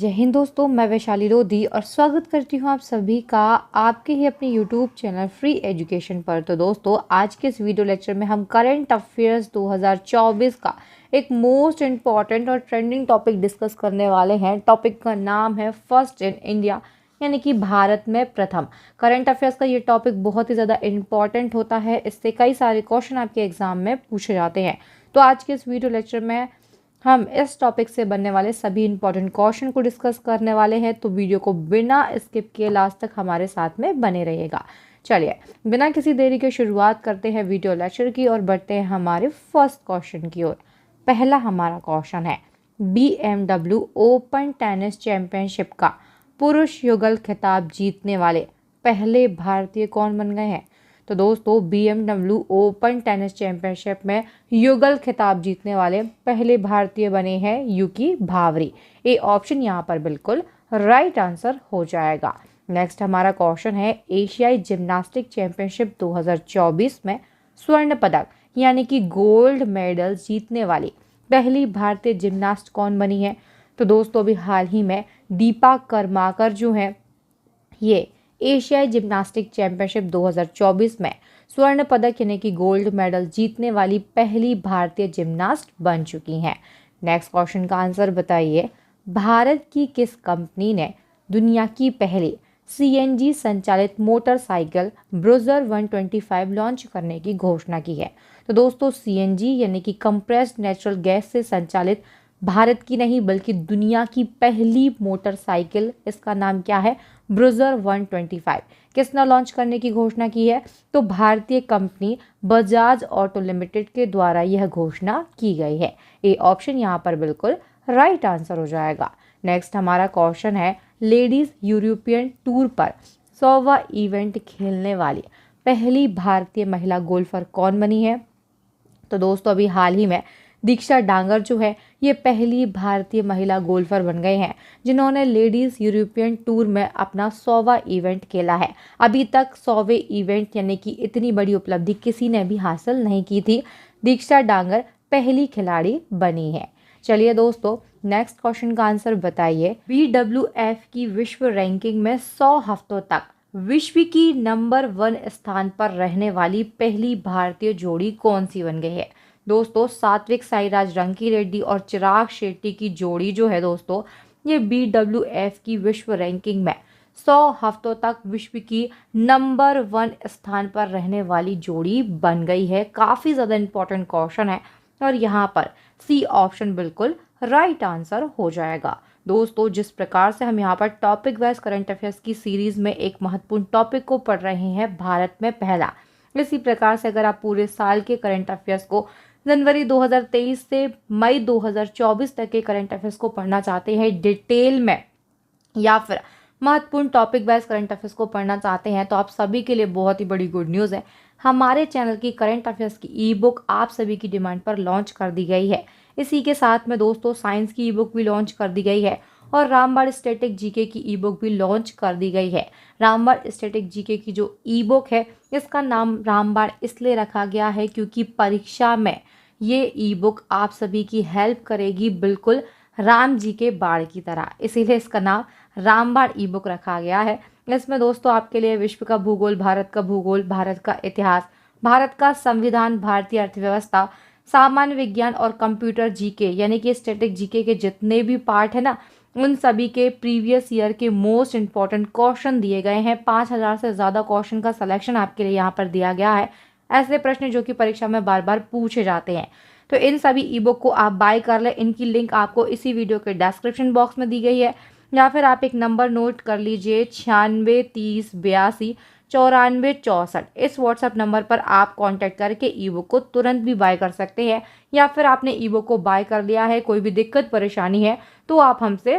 जय हिंद दोस्तों, मैं वैशाली लोधी और स्वागत करती हूँ आप सभी का आपके ही अपने यूट्यूब चैनल फ्री एजुकेशन पर। तो दोस्तों, आज के इस वीडियो लेक्चर में हम करंट अफेयर्स 2024 का एक मोस्ट इम्पॉर्टेंट और ट्रेंडिंग टॉपिक डिस्कस करने वाले हैं। टॉपिक का नाम है फर्स्ट इन इंडिया, यानी कि भारत में प्रथम। करंट अफेयर्स का ये टॉपिक बहुत ही ज़्यादा इंपॉर्टेंट होता है, इससे कई सारे क्वेश्चन आपके एग्जाम में पूछे जाते हैं। तो आज के इस वीडियो लेक्चर में हम इस टॉपिक से बनने वाले सभी इंपॉर्टेंट क्वेश्चन को डिस्कस करने वाले हैं, तो वीडियो को बिना स्किप किए लास्ट तक हमारे साथ में बने रहिएगा। चलिए, बिना किसी देरी के शुरुआत करते हैं वीडियो लेक्चर की और बढ़ते हैं हमारे फर्स्ट क्वेश्चन की ओर। पहला हमारा क्वेश्चन है, BMW ओपन टेनिस चैंपियनशिप का पुरुष युगल खिताब जीतने वाले पहले भारतीय कौन बन गए हैं? तो दोस्तों, BMW ओपन टेनिस चैंपियनशिप में युगल खिताब जीतने वाले पहले भारतीय बने हैं युकी भावरी। ए ऑप्शन यहाँ पर बिल्कुल राइट आंसर हो जाएगा। नेक्स्ट हमारा क्वेश्चन है, एशियाई जिम्नास्टिक चैंपियनशिप 2024 में स्वर्ण पदक यानी कि गोल्ड मेडल जीतने वाली पहली भारतीय जिम्नास्ट कौन बनी है? तो दोस्तों, अभी हाल ही में दीपा कर्माकर जो है ये एशियाई जिम्नास्टिक चैंपियनशिप 2024 में स्वर्ण पदक यानी कि गोल्ड मेडल जीतने वाली पहली भारतीय जिम्नास्ट बन चुकी हैं। नेक्स्ट क्वेश्चन का आंसर बताइए। भारत की किस कंपनी ने दुनिया की पहली CNG संचालित मोटरसाइकिल ब्रूजर 125 लॉन्च करने की घोषणा की है? तो दोस्तों, CNG यानी कि कंप्रेस्ड नेचुरल गैस से संचालित भारत की नहीं बल्कि दुनिया की पहली मोटरसाइकिल, इसका नाम क्या है? ब्रूजर 125। किसने लॉन्च करने की घोषणा की है? तो भारतीय कंपनी बजाज ऑटो लिमिटेड के द्वारा यह घोषणा की गई है। ए ऑप्शन यहाँ पर बिल्कुल राइट आंसर हो जाएगा। नेक्स्ट हमारा क्वेश्चन है, लेडीज यूरोपियन टूर पर 100वां इवेंट खेलने वाली पहली भारतीय महिला गोल्फर कौन बनी है? तो दोस्तों, अभी हाल ही में दीक्षा डांगर जो है ये पहली भारतीय महिला गोल्फर बन गए हैं जिन्होंने लेडीज यूरोपियन टूर में अपना 100वां इवेंट खेला है। अभी तक 100वें इवेंट यानी कि इतनी बड़ी उपलब्धि किसी ने भी हासिल नहीं की थी। दीक्षा डांगर पहली खिलाड़ी बनी है। चलिए दोस्तों, नेक्स्ट क्वेश्चन का आंसर बताइए। BWF की विश्व रैंकिंग में 100 हफ्तों तक विश्व की नंबर 1 स्थान पर रहने वाली पहली भारतीय जोड़ी कौन सी बन गई है? दोस्तों, सात्विक साईराज रंकी रेड्डी और चिराग शेट्टी की जोड़ी जो है दोस्तों, ये BWF की विश्व रैंकिंग में 100 हफ्तों तक विश्व की नंबर 1 स्थान पर रहने वाली जोड़ी बन गई है। काफ़ी ज़्यादा इंपॉर्टेंट क्वेश्चन है और यहाँ पर सी ऑप्शन बिल्कुल राइट आंसर हो जाएगा। दोस्तों, जिस प्रकार से हम यहाँ पर टॉपिक वाइज करंट अफेयर्स की सीरीज में एक महत्वपूर्ण टॉपिक को पढ़ रहे हैं, भारत में पहला, इसी प्रकार से अगर आप पूरे साल के करंट अफेयर्स को जनवरी 2023 से मई 2024 तक के करंट अफेयर्स को पढ़ना चाहते हैं डिटेल में, या फिर महत्वपूर्ण टॉपिक वाइज करंट अफेयर्स को पढ़ना चाहते हैं, तो आप सभी के लिए बहुत ही बड़ी गुड न्यूज़ है। हमारे चैनल की करंट अफेयर्स की ई बुक आप सभी की डिमांड पर लॉन्च कर दी गई है। इसी के साथ में दोस्तों, साइंस की ई बुक भी लॉन्च कर दी गई है और रामबाण स्टैटिक जीके की ई बुक भी लॉन्च कर दी गई है। रामबाण स्टैटिक जीके की जो ई बुक है, इसका नाम रामबाण इसलिए रखा गया है क्योंकि परीक्षा में ये ई बुक आप सभी की हेल्प करेगी, बिल्कुल राम जी के बाण की तरह, इसीलिए इसका नाम रामबाण ई बुक रखा गया है। इसमें दोस्तों आपके लिए विश्व का भूगोल, भारत का भूगोल, भारत का इतिहास, भारत का संविधान, भारतीय अर्थव्यवस्था, सामान्य विज्ञान और कंप्यूटर जीके यानी कि स्टैटिक जीके के जितने भी पार्ट है ना, उन सभी के प्रीवियस ईयर के मोस्ट इंपॉर्टेंट क्वेश्चन दिए गए हैं। 5000 से ज़्यादा क्वेश्चन का सिलेक्शन आपके लिए यहाँ पर दिया गया है, ऐसे प्रश्न जो कि परीक्षा में बार बार पूछे जाते हैं। तो इन सभी ई बुक को आप बाय कर लें। इनकी लिंक आपको इसी वीडियो के डिस्क्रिप्शन बॉक्स में दी गई है, या फिर आप एक नंबर नोट कर लीजिए 9630829464। इस व्हाट्सएप नंबर पर आप कांटेक्ट करके ई बुक को तुरंत भी बाय कर सकते हैं, या फिर आपने ई बुक को बाय कर लिया है, कोई भी दिक्कत परेशानी है तो आप हमसे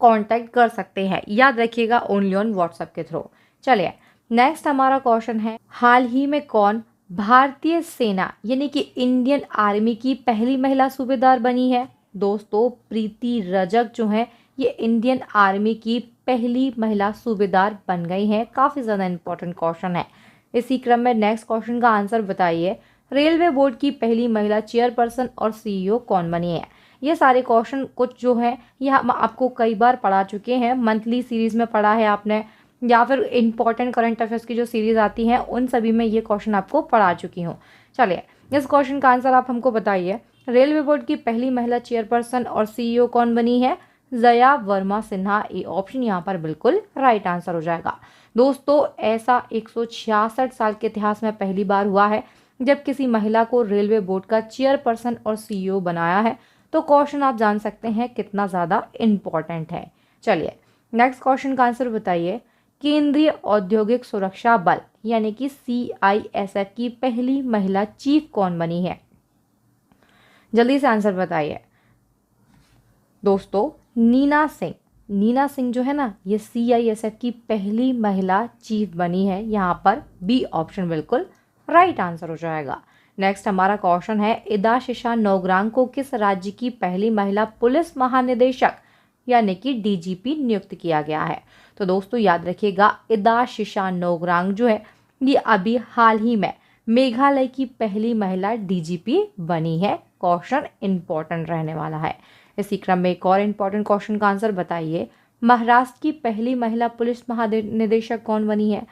कांटेक्ट कर सकते हैं। याद रखिएगा, ओनली ऑन व्हाट्सएप के थ्रू। चलिए, नेक्स्ट हमारा क्वेश्चन है, हाल ही में कौन भारतीय सेना यानी कि इंडियन आर्मी की पहली महिला सूबेदार बनी है? दोस्तों, प्रीति रजक जो है ये इंडियन आर्मी की पहली महिला सूबेदार बन गई हैं। काफ़ी ज़्यादा इंपॉर्टेंट क्वेश्चन है। इसी क्रम में नेक्स्ट क्वेश्चन का आंसर बताइए। रेलवे बोर्ड की पहली महिला चेयरपर्सन और CEO कौन बनी है? ये सारे क्वेश्चन कुछ जो है ये हम आपको कई बार पढ़ा चुके हैं, मंथली सीरीज़ में पढ़ा है आपने, या फिर इंपॉर्टेंट करंट अफेयर्स की जो सीरीज़ आती हैं उन सभी में ये क्वेश्चन आपको पढ़ा चुकी हूँ। चलिए इस क्वेश्चन का आंसर आप हमको बताइए। रेलवे बोर्ड की पहली महिला चेयरपर्सन और सीईओ कौन बनी है? जया वर्मा सिन्हा। ए ऑप्शन यहाँ पर बिल्कुल राइट आंसर हो जाएगा। दोस्तों ऐसा 166 साल के इतिहास में पहली बार हुआ है जब किसी महिला को रेलवे बोर्ड का चेयरपर्सन और सीईओ बनाया है। तो क्वेश्चन आप जान सकते हैं कितना ज़्यादा इम्पॉर्टेंट है। चलिए नेक्स्ट क्वेश्चन का आंसर बताइए। केंद्रीय औद्योगिक सुरक्षा बल यानी कि CISF की पहली महिला चीफ कौन बनी है? जल्दी से आंसर बताइए। दोस्तों नीना सिंह। नीना सिंह जो है ना, ये CISF की पहली महिला चीफ बनी है। यहाँ पर बी ऑप्शन बिल्कुल राइट आंसर हो जाएगा। नेक्स्ट हमारा क्वेश्चन है, इदाशिशा नौग्रांग को किस राज्य की पहली महिला पुलिस महानिदेशक यानी कि DGP नियुक्त किया गया है? तो दोस्तों याद रखिएगा, इदाशिशा नौग्रांग जो है ये अभी हाल ही में मेघालय की पहली महिला DGP बनी है। क्वेश्चन इंपॉर्टेंट रहने वाला है। इसी क्रम में एक और इम्पॉर्टेंट क्वेश्चन का आंसर बताइए। महाराष्ट्र की पहली महिला पुलिस महानिदेशक कौन बनी है?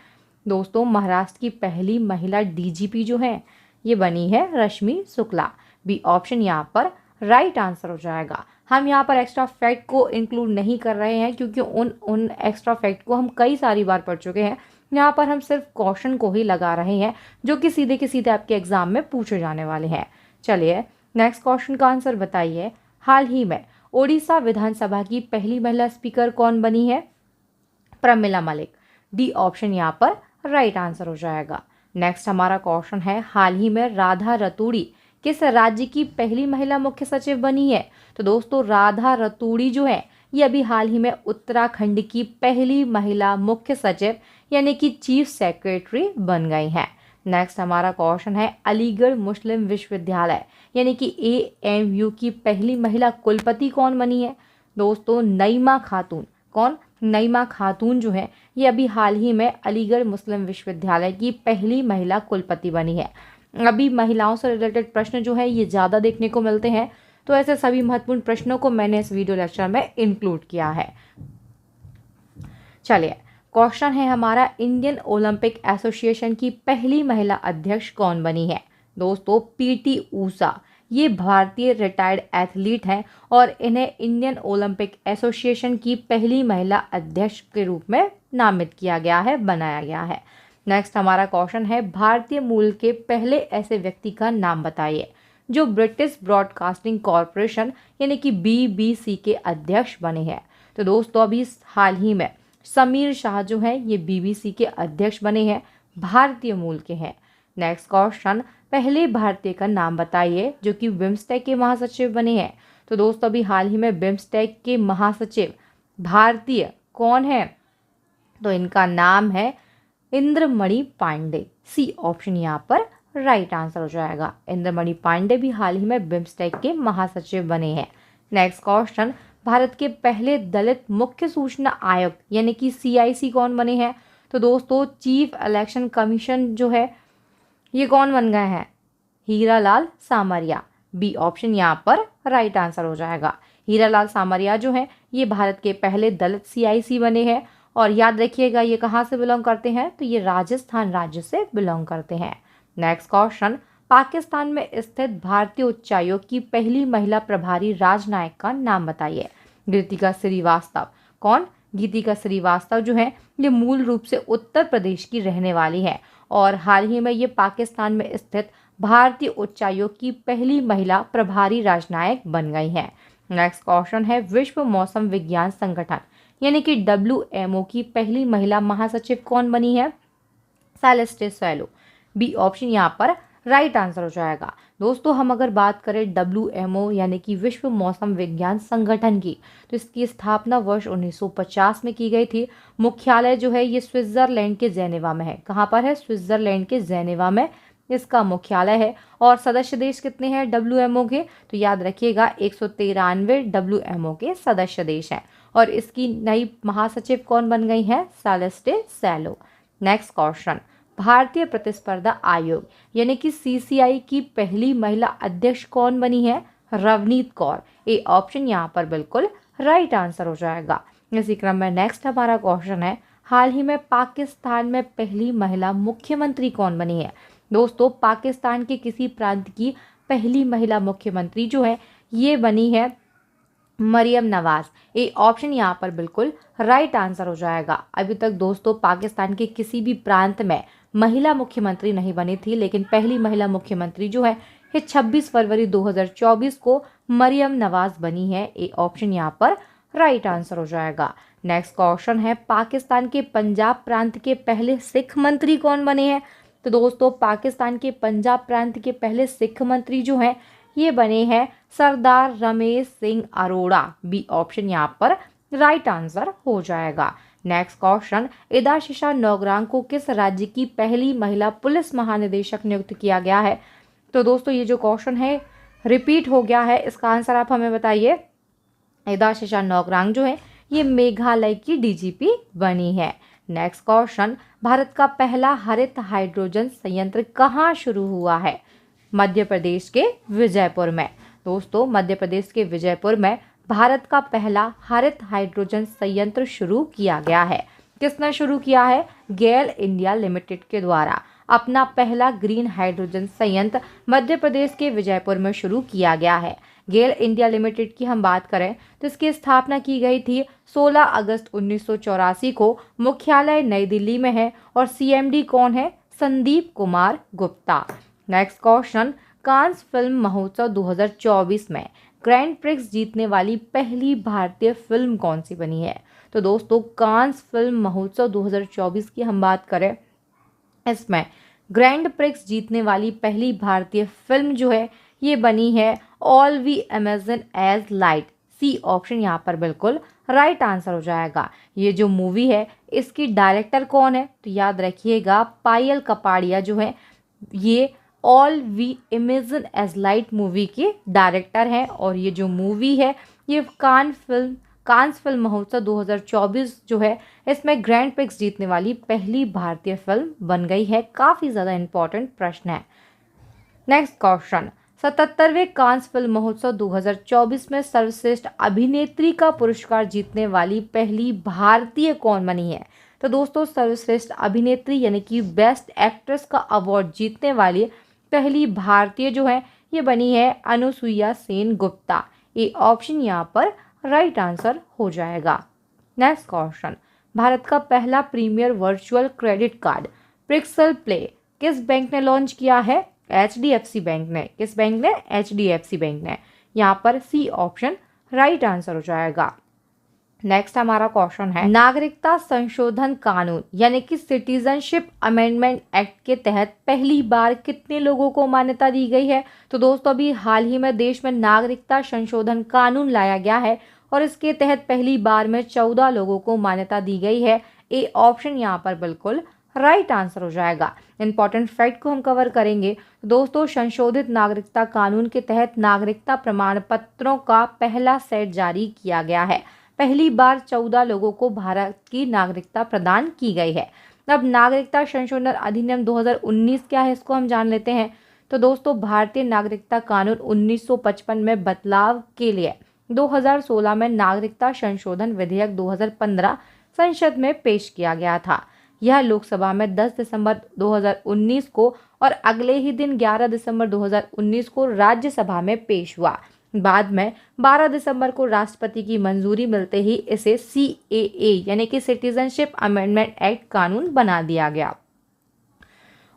दोस्तों महाराष्ट्र की पहली महिला DGP जो है ये बनी है रश्मि शुक्ला। बी ऑप्शन यहाँ पर राइट आंसर हो जाएगा। हम यहाँ पर एक्स्ट्रा फैक्ट को इंक्लूड नहीं कर रहे हैं क्योंकि उन एक्स्ट्रा फैक्ट को हम कई सारी बार पढ़ चुके हैं। यहाँ पर हम सिर्फ क्वेश्चन को ही लगा रहे हैं जो कि सीधे के सीधे आपके एग्जाम में पूछे जाने वाले हैं। चलिए नेक्स्ट क्वेश्चन का आंसर बताइए। हाल ही में ओडिशा विधानसभा की पहली महिला स्पीकर कौन बनी है? प्रमिला मलिक। डी ऑप्शन यहाँ पर राइट आंसर हो जाएगा। नेक्स्ट हमारा क्वेश्चन है, हाल ही में राधा रतूड़ी किस राज्य की पहली महिला मुख्य सचिव बनी है? तो दोस्तों राधा रतूड़ी जो है ये अभी हाल ही में उत्तराखंड की पहली महिला मुख्य सचिव यानी कि चीफ सेक्रेटरी बन गई हैं। नेक्स्ट हमारा क्वेश्चन है, अलीगढ़ मुस्लिम विश्वविद्यालय यानी कि AMU की पहली महिला कुलपति कौन बनी है? दोस्तों नईमा खातून। कौन? नईमा खातून जो है ये अभी हाल ही में अलीगढ़ मुस्लिम विश्वविद्यालय की पहली महिला कुलपति बनी है। अभी महिलाओं से रिलेटेड प्रश्न जो है ये ज़्यादा देखने को मिलते हैं, तो ऐसे सभी महत्वपूर्ण प्रश्नों को मैंने इस वीडियो लेक्चर में इंक्लूड किया है। चलिए क्वेश्चन है हमारा, इंडियन ओलंपिक एसोसिएशन की पहली महिला अध्यक्ष कौन बनी है? दोस्तों PT ऊषा। ये भारतीय रिटायर्ड एथलीट हैं और इन्हें इंडियन ओलंपिक एसोसिएशन की पहली महिला अध्यक्ष के रूप में नामित किया गया है, बनाया गया है। नेक्स्ट हमारा क्वेश्चन है, भारतीय मूल के पहले ऐसे व्यक्ति का नाम बताइए जो ब्रिटिश ब्रॉडकास्टिंग कॉरपोरेशन यानी कि BBC के अध्यक्ष बने हैं। तो दोस्तों अभी हाल ही में समीर शाह जो है ये BBC के अध्यक्ष बने हैं, भारतीय मूल के हैं। नेक्स्ट क्वेश्चन, पहले भारतीय का नाम बताइए जो कि बिम्स्टेक के महासचिव बने हैं। तो दोस्तों अभी हाल ही में बिम्स्टेक के महासचिव भारतीय कौन है? तो इनका नाम है इंद्रमणि पांडे। सी ऑप्शन यहाँ पर राइट आंसर हो जाएगा। इंद्रमणि पांडे भी हाल ही में बिम्स्टेक के महासचिव बने हैं। नेक्स्ट क्वेश्चन, भारत के पहले दलित मुख्य सूचना आयुक्त यानी कि CIC कौन बने हैं? तो दोस्तों चीफ इलेक्शन कमीशन जो है ये कौन बन गए हैं? हीरालाल सामरिया। बी ऑप्शन यहाँ पर राइट आंसर हो जाएगा। हीरालाल सामरिया जो है ये भारत के पहले दलित CIC बने हैं और याद रखिएगा ये कहाँ से बिलोंग करते हैं? तो ये राजस्थान राज्य से बिलोंग करते हैं। नेक्स्ट क्वेश्चन, पाकिस्तान में स्थित भारतीय उच्चायोग की पहली महिला प्रभारी राजनायक का नाम बताइए। गीतिका श्रीवास्तव। कौन? गीतिका श्रीवास्तव जो है ये मूल रूप से उत्तर प्रदेश की रहने वाली है और हाल ही में ये पाकिस्तान में स्थित भारतीय उच्चायोग की पहली महिला प्रभारी राजनायक बन गई हैं। नेक्स्ट क्वेश्चन है, विश्व मौसम विज्ञान संगठन यानी कि WMO की पहली महिला महासचिव कौन बनी है? Celeste Cello. बी ऑप्शन यहाँ पर राइट आंसर हो जाएगा। दोस्तों हम अगर बात करें WMO यानी कि विश्व मौसम विज्ञान संगठन की, तो इसकी स्थापना वर्ष 1950 में की गई थी। मुख्यालय जो है ये स्विट्जरलैंड के जेनेवा में है। कहाँ पर है? स्विट्जरलैंड के जेनेवा में इसका मुख्यालय है। और सदस्य देश कितने हैं WMO के? तो याद रखिएगा 193 WMO के सदस्य देश हैं और इसकी नई महासचिव कौन बन गई है? Celeste Cello. नेक्स्ट क्वेश्चन, भारतीय प्रतिस्पर्धा आयोग यानी कि CCI की पहली महिला अध्यक्ष कौन बनी है? रवनीत कौर। ए ऑप्शन यहाँ पर बिल्कुल राइट आंसर हो जाएगा। इसी क्रम में नेक्स्ट हमारा क्वेश्चन है, हाल ही में पाकिस्तान में पहली महिला मुख्यमंत्री कौन बनी है? दोस्तों, पाकिस्तान के किसी प्रांत की पहली महिला मुख्यमंत्री जो है ये बनी है मरियम नवाज। ए ऑप्शन यहाँ पर बिल्कुल राइट आंसर हो जाएगा। अभी तक दोस्तों पाकिस्तान के किसी भी प्रांत में महिला मुख्यमंत्री नहीं बनी थी, लेकिन पहली महिला मुख्यमंत्री जो है ये 26 फरवरी 2024 को मरियम नवाज बनी है। ए ऑप्शन यहाँ पर राइट आंसर हो जाएगा। नेक्स्ट क्वेश्चन है, पाकिस्तान के पंजाब प्रांत के पहले सिख मंत्री कौन बने हैं? तो दोस्तों, पाकिस्तान के पंजाब प्रांत के पहले सिख मंत्री जो हैं ये बने हैं सरदार रमेश सिंह अरोड़ा। बी ऑप्शन यहाँ पर राइट आंसर हो जाएगा। नेक्स्ट क्वेश्चन, इदाशिशा नौगरांग को किस राज्य की पहली महिला पुलिस महानिदेशक नियुक्त किया गया है? तो दोस्तों, ये जो क्वेश्चन है रिपीट हो गया है, इसका आंसर आप हमें बताइए। इदाशिशा नौगरांग जो है ये मेघालय की डीजीपी बनी है। नेक्स्ट क्वेश्चन, भारत का पहला हरित हाइड्रोजन संयंत्र कहाँ शुरू हुआ है? मध्य प्रदेश के विजयपुर में। दोस्तों, मध्य प्रदेश के विजयपुर में भारत का पहला हरित हाइड्रोजन संयंत्र शुरू किया गया है। किसने शुरू किया है? गेल इंडिया लिमिटेड के द्वारा अपना पहला ग्रीन हाइड्रोजन संयंत्र मध्य प्रदेश के विजयपुर में शुरू किया गया है। गेल इंडिया लिमिटेड की हम बात करें तो इसकी स्थापना की गई थी 16 अगस्त 1984 को। मुख्यालय नई दिल्ली में है और सीएमडी कौन है? Sandeep Kumar Gupta. Next question, Cannes film महोत्सव 2024 में ग्रैंड प्रिक्स जीतने वाली पहली भारतीय फिल्म कौन सी बनी है? तो दोस्तों, कांस फिल्म महोत्सव 2024 की हम बात करें, इसमें ग्रैंड प्रिक्स जीतने वाली पहली भारतीय फिल्म जो है ये बनी है all we imagine as light. C option यहाँ पर बिल्कुल राइट आंसर हो जाएगा। ये जो मूवी है इसकी डायरेक्टर कौन है? तो याद रखिएगा, पायल कपाड़िया जो है ये all we imagine as light movie के डायरेक्टर हैं। और ये जो मूवी है ये कांस फिल्म महोत्सव 2024 जो है इसमें ग्रैंड प्रिक्स जीतने वाली पहली भारतीय फिल्म बन गई है। काफ़ी ज़्यादा इंपॉर्टेंट प्रश्न है। नेक्स्ट क्वेश्चन, 77वें कांस फिल्म महोत्सव 2024 में सर्वश्रेष्ठ अभिनेत्री का पुरस्कार जीतने वाली पहली भारतीय कौन बनी है? तो दोस्तों, सर्वश्रेष्ठ अभिनेत्री यानी कि बेस्ट एक्ट्रेस का अवार्ड जीतने वाली पहली भारतीय जो है ये बनी है अनुसुईया सेन गुप्ता। ये ऑप्शन यहाँ पर राइट आंसर हो जाएगा। नेक्स्ट क्वेश्चन, भारत का पहला premier virtual credit card Pixel Play किस बैंक ने लॉन्च किया है? HDFC बैंक ने। किस बैंक ने? HDFC बैंक ने। यहाँ पर सी ऑप्शन राइट आंसर हो जाएगा। नेक्स्ट हमारा क्वेश्चन है, नागरिकता संशोधन कानून यानी कि सिटीजनशिप अमेंडमेंट एक्ट के तहत पहली बार कितने लोगों को मान्यता दी गई है? तो दोस्तों, अभी हाल ही में देश में नागरिकता संशोधन कानून लाया गया है और इसके तहत पहली बार में 14 लोगों को मान्यता दी गई है। ए ऑप्शन यहाँ पर बिल्कुल राइट आंसर हो जाएगा। इंपॉर्टेंट फैक्ट को हम कवर करेंगे। दोस्तों, संशोधित नागरिकता कानून के तहत नागरिकता प्रमाण पत्रों का पहला सेट जारी किया गया है। पहली बार 14 लोगों को भारत की नागरिकता प्रदान की गई है। अब नागरिकता संशोधन अधिनियम 2019 क्या है इसको हम जान लेते हैं। तो दोस्तों, भारतीय नागरिकता कानून 1955 में बदलाव के लिए 2016 में नागरिकता संशोधन विधेयक 2015 संसद में पेश किया गया था। यह लोकसभा में 10 दिसंबर 2019 को और अगले ही दिन 11 दिसंबर 2019 को राज्यसभा में पेश हुआ। बाद में 12 दिसंबर को राष्ट्रपति की मंजूरी मिलते ही इसे CAA यानी कि सिटीजनशिप अमेंडमेंट एक्ट कानून बना दिया गया।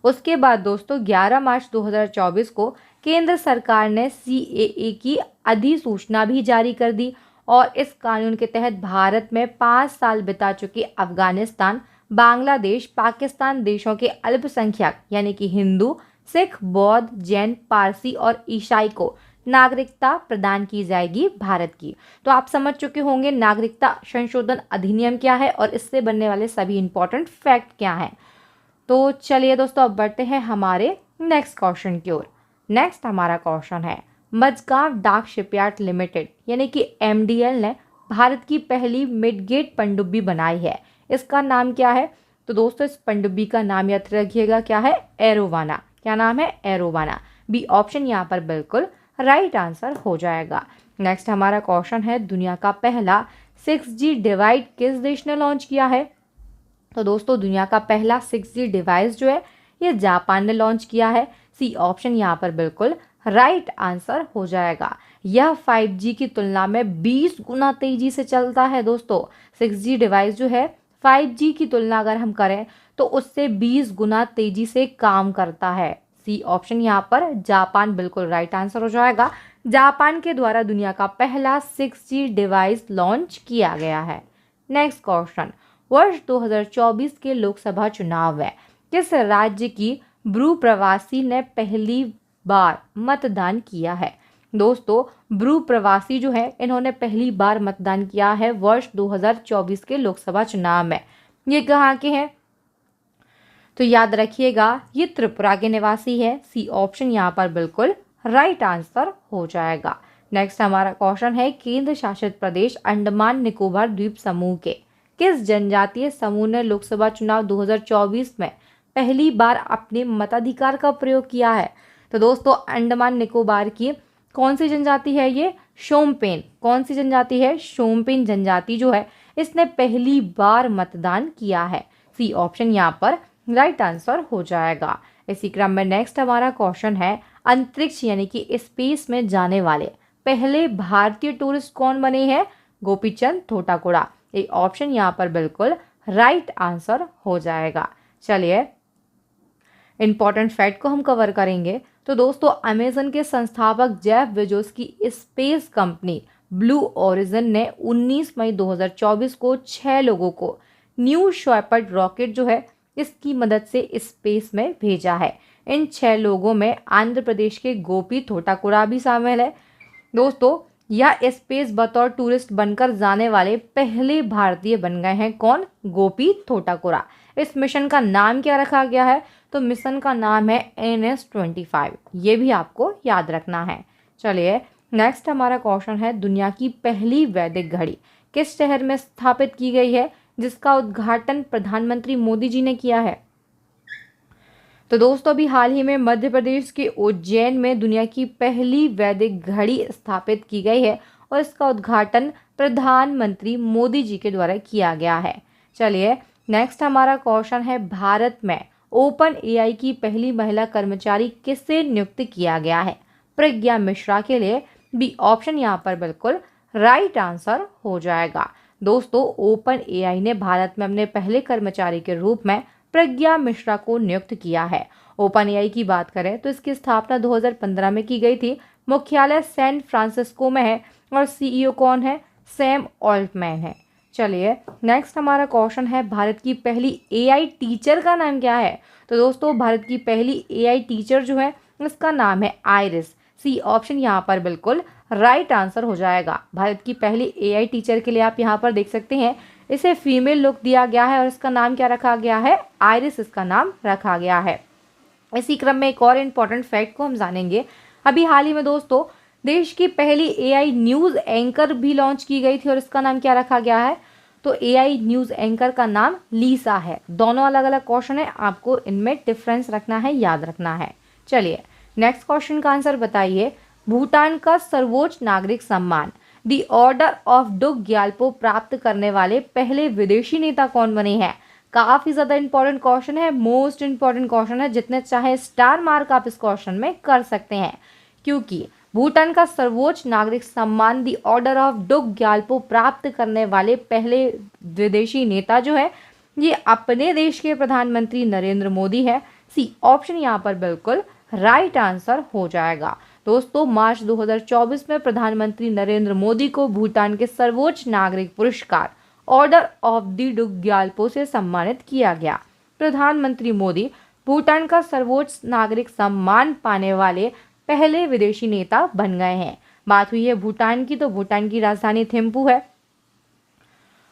उसके बाद दोस्तों 11 मार्च 2024 को केंद्र सरकार ने CAA की अधिसूचना भी जारी कर दी और इस कानून के तहत भारत में 5 साल बिता चुके अफगानिस्तान, बांग्लादेश, पाकिस्तान देशों के अल्पसंख्यक यानी कि हिंदू, सिख, बौद्ध, जैन, पारसी और ईसाई को नागरिकता प्रदान की जाएगी भारत की। तो आप समझ चुके होंगे नागरिकता संशोधन अधिनियम क्या है और इससे बनने वाले सभी इंपॉर्टेंट फैक्ट क्या हैं। तो चलिए दोस्तों, अब बढ़ते हैं हमारे नेक्स्ट क्वेश्चन की ओर। नेक्स्ट हमारा क्वेश्चन है, मझगांव डाक शिपयार्ड लिमिटेड यानी कि MDL ने भारत की पहली मिडगेट पनडुब्बी बनाई है। इसका नाम क्या है? तो दोस्तों, इस पनडुब्बी का नाम याद रखिएगा, क्या है? एरोवाना। क्या नाम है? एरोवाना। बी ऑप्शन यहाँ पर बिल्कुल राइट आंसर हो जाएगा। नेक्स्ट हमारा क्वेश्चन है, दुनिया का पहला 6G डिवाइस किस देश ने लॉन्च किया है? तो दोस्तों दुनिया का पहला 6G डिवाइस जो है ये जापान ने लॉन्च किया है। सी ऑप्शन यहाँ पर बिल्कुल राइट आंसर हो जाएगा। यह 5G की तुलना में 20 गुना तेजी से चलता है। दोस्तों 6G डिवाइस जो है 5G की तुलना अगर हम करें तो उससे 20 गुना तेजी से काम करता है। सी ऑप्शन यहाँ पर जापान बिल्कुल राइट आंसर हो जाएगा। जापान के द्वारा दुनिया का पहला 6G डिवाइस लॉन्च किया गया है। नेक्स्ट क्वेश्चन, वर्ष 2024 के लोकसभा चुनाव में किस राज्य की ब्रू प्रवासी ने पहली बार मतदान किया है? दोस्तों ब्रू प्रवासी जो है इन्होंने पहली बार मतदान किया है वर्ष 2024 के लोकसभा चुनाव में। ये कहाँ के हैं? तो याद रखिएगा ये त्रिपुरा के निवासी है। सी ऑप्शन यहाँ पर बिल्कुल राइट आंसर हो जाएगा। नेक्स्ट हमारा क्वेश्चन है, केंद्र शासित प्रदेश अंडमान निकोबार द्वीप समूह के किस जनजातीय समूह ने लोकसभा चुनाव 2024 में पहली बार अपने मताधिकार का प्रयोग किया है? तो दोस्तों अंडमान निकोबार की कौन सी जनजाति है? ये शोम्पेन। कौन सी जनजाति है? शोम्पेन जनजाति जो है इसने पहली बार मतदान किया है। सी ऑप्शन यहाँ पर राइट आंसर हो जाएगा। इसी क्रम में नेक्स्ट हमारा क्वेश्चन है, अंतरिक्ष यानी कि स्पेस में जाने वाले पहले भारतीय टूरिस्ट कौन बने हैं? गोपीचंद थोटाकुड़ा। ये ऑप्शन यहाँ पर बिल्कुल राइट आंसर हो जाएगा। चलिए इंपॉर्टेंट फैक्ट को हम कवर करेंगे। तो दोस्तों अमेजन के संस्थापक जेफ बेजोस की स्पेस कंपनी ब्लू ओरिजिन ने 19 मई 2024 को 6 लोगों को न्यू शेपर्ड रॉकेट जो है इसकी मदद से स्पेस में भेजा है। इन 6 लोगों में आंध्र प्रदेश के गोपी थोटाकुड़ा भी शामिल है। दोस्तों यह स्पेस बतौर टूरिस्ट बनकर जाने वाले पहले भारतीय बन गए हैं। कौन? गोपी थोटाकुड़ा। इस मिशन का नाम क्या रखा गया है? तो मिशन का नाम है NS-25। ये भी आपको याद रखना है। चलिए नेक्स्ट हमारा क्वेश्चन है, दुनिया की पहली वैदिक घड़ी किस शहर में स्थापित की गई है जिसका उद्घाटन प्रधानमंत्री मोदी जी ने किया है? तो दोस्तों अभी हाल ही में मध्य प्रदेश के उज्जैन में दुनिया की पहली वैदिक घड़ी स्थापित की गई है और इसका उद्घाटन प्रधानमंत्री मोदी जी के द्वारा किया गया है। चलिए नेक्स्ट हमारा क्वेश्चन है, भारत में ओपन AI की पहली महिला कर्मचारी किससे नियुक्त किया गया है? प्रज्ञा मिश्रा के लिए बी ऑप्शन यहाँ पर बिल्कुल राइट आंसर हो जाएगा। दोस्तों ओपन AI ने भारत में अपने पहले कर्मचारी के रूप में प्रज्ञा मिश्रा को नियुक्त किया है। ओपन AI की बात करें तो इसकी स्थापना 2015 में की गई थी। मुख्यालय सैन फ्रांसिस्को में है और CEO कौन है? सैम ऑल्टमैन है। चलिए नेक्स्ट हमारा क्वेश्चन है, भारत की पहली AI टीचर का नाम क्या है? तो दोस्तों भारत की पहली AI टीचर जो है इसका नाम है आइरिस। सी ऑप्शन यहाँ पर बिल्कुल राइट आंसर हो जाएगा। भारत की पहली AI टीचर के लिए आप यहाँ पर देख सकते हैं इसे फीमेल लुक दिया गया है और इसका नाम क्या रखा गया है? आइरिस इसका नाम रखा गया है। इसी क्रम में एक और इम्पॉर्टेंट फैक्ट को हम जानेंगे। अभी हाल ही में दोस्तों देश की पहली AI न्यूज़ एंकर भी लॉन्च की गई थी और इसका नाम क्या रखा गया है? तो AI न्यूज़ एंकर का नाम लीसा है। दोनों अलग अलग क्वेश्चन है, आपको इनमें डिफरेंस रखना है, याद रखना है। चलिए नेक्स्ट क्वेश्चन का आंसर बताइए, भूटान का सर्वोच्च नागरिक सम्मान दी ऑर्डर ऑफ डुग ग्याल्पो प्राप्त करने वाले पहले विदेशी नेता कौन बने हैं? काफी ज्यादा इंपॉर्टेंट क्वेश्चन है, मोस्ट इंपॉर्टेंट क्वेश्चन है। जितने चाहे स्टार मार्क आप इस क्वेश्चन में कर सकते हैं, क्योंकि भूटान का सर्वोच्च नागरिक सम्मान दी ऑर्डर ऑफ डुग ग्याल्पो प्राप्त करने वाले पहले विदेशी नेता जो है ये अपने देश के प्रधानमंत्री नरेंद्र मोदी है। सी ऑप्शन यहाँ पर बिल्कुल राइट आंसर हो जाएगा। दोस्तों मार्च 2024 में प्रधानमंत्री नरेंद्र मोदी को भूटान के सर्वोच्च नागरिक पुरस्कार ऑर्डर ऑफ द डुग ग्याल्पो से सम्मानित किया गया। प्रधानमंत्री मोदी भूटान का सर्वोच्च नागरिक सम्मान पाने वाले पहले विदेशी नेता बन गए हैं। बात हुई है भूटान की, तो भूटान की राजधानी थिम्पू है।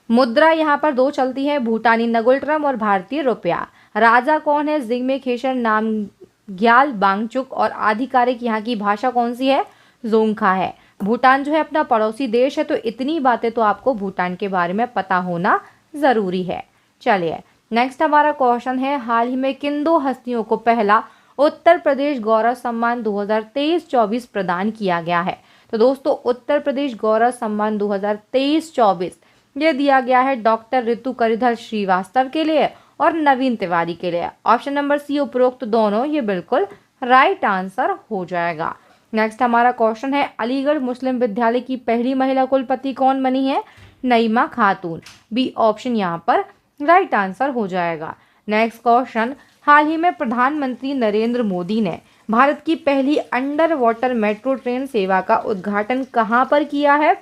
मुद्रा यहाँ पर दो चलती है, भूटानी नगुल्ट्रम और भारतीय रुपया। राजा कौन है? जिग्मे खेसर नामग्याल वांगचुक और आधिकारिक यहाँ की भाषा कौन सी है? जोंगखा है। भूटान जो है अपना पड़ोसी देश है, तो इतनी बातें तो आपको भूटान के बारे में पता होना जरूरी है। चलिए नेक्स्ट हमारा क्वेश्चन है, हाल ही में किन दो हस्तियों को पहला उत्तर प्रदेश गौरव सम्मान 2023-24 प्रदान किया गया है? तो दोस्तों उत्तर प्रदेश गौरव सम्मान 2023-24 ये दिया गया है डॉक्टर ऋतु करिधर श्रीवास्तव के लिए और नवीन तिवारी के लिए। ऑप्शन नंबर सी उपरोक्त दोनों ये बिल्कुल राइट आंसर हो जाएगा। नेक्स्ट हमारा क्वेश्चन है, अलीगढ़ मुस्लिम विद्यालय की पहली महिला कुलपति कौन बनी है? नईमा खातून। बी ऑप्शन यहाँ पर राइट आंसर हो जाएगा। नेक्स्ट क्वेश्चन, हाल ही में प्रधानमंत्री नरेंद्र मोदी ने भारत की पहली अंडर वाटर मेट्रो ट्रेन सेवा का उद्घाटन कहाँ पर किया है?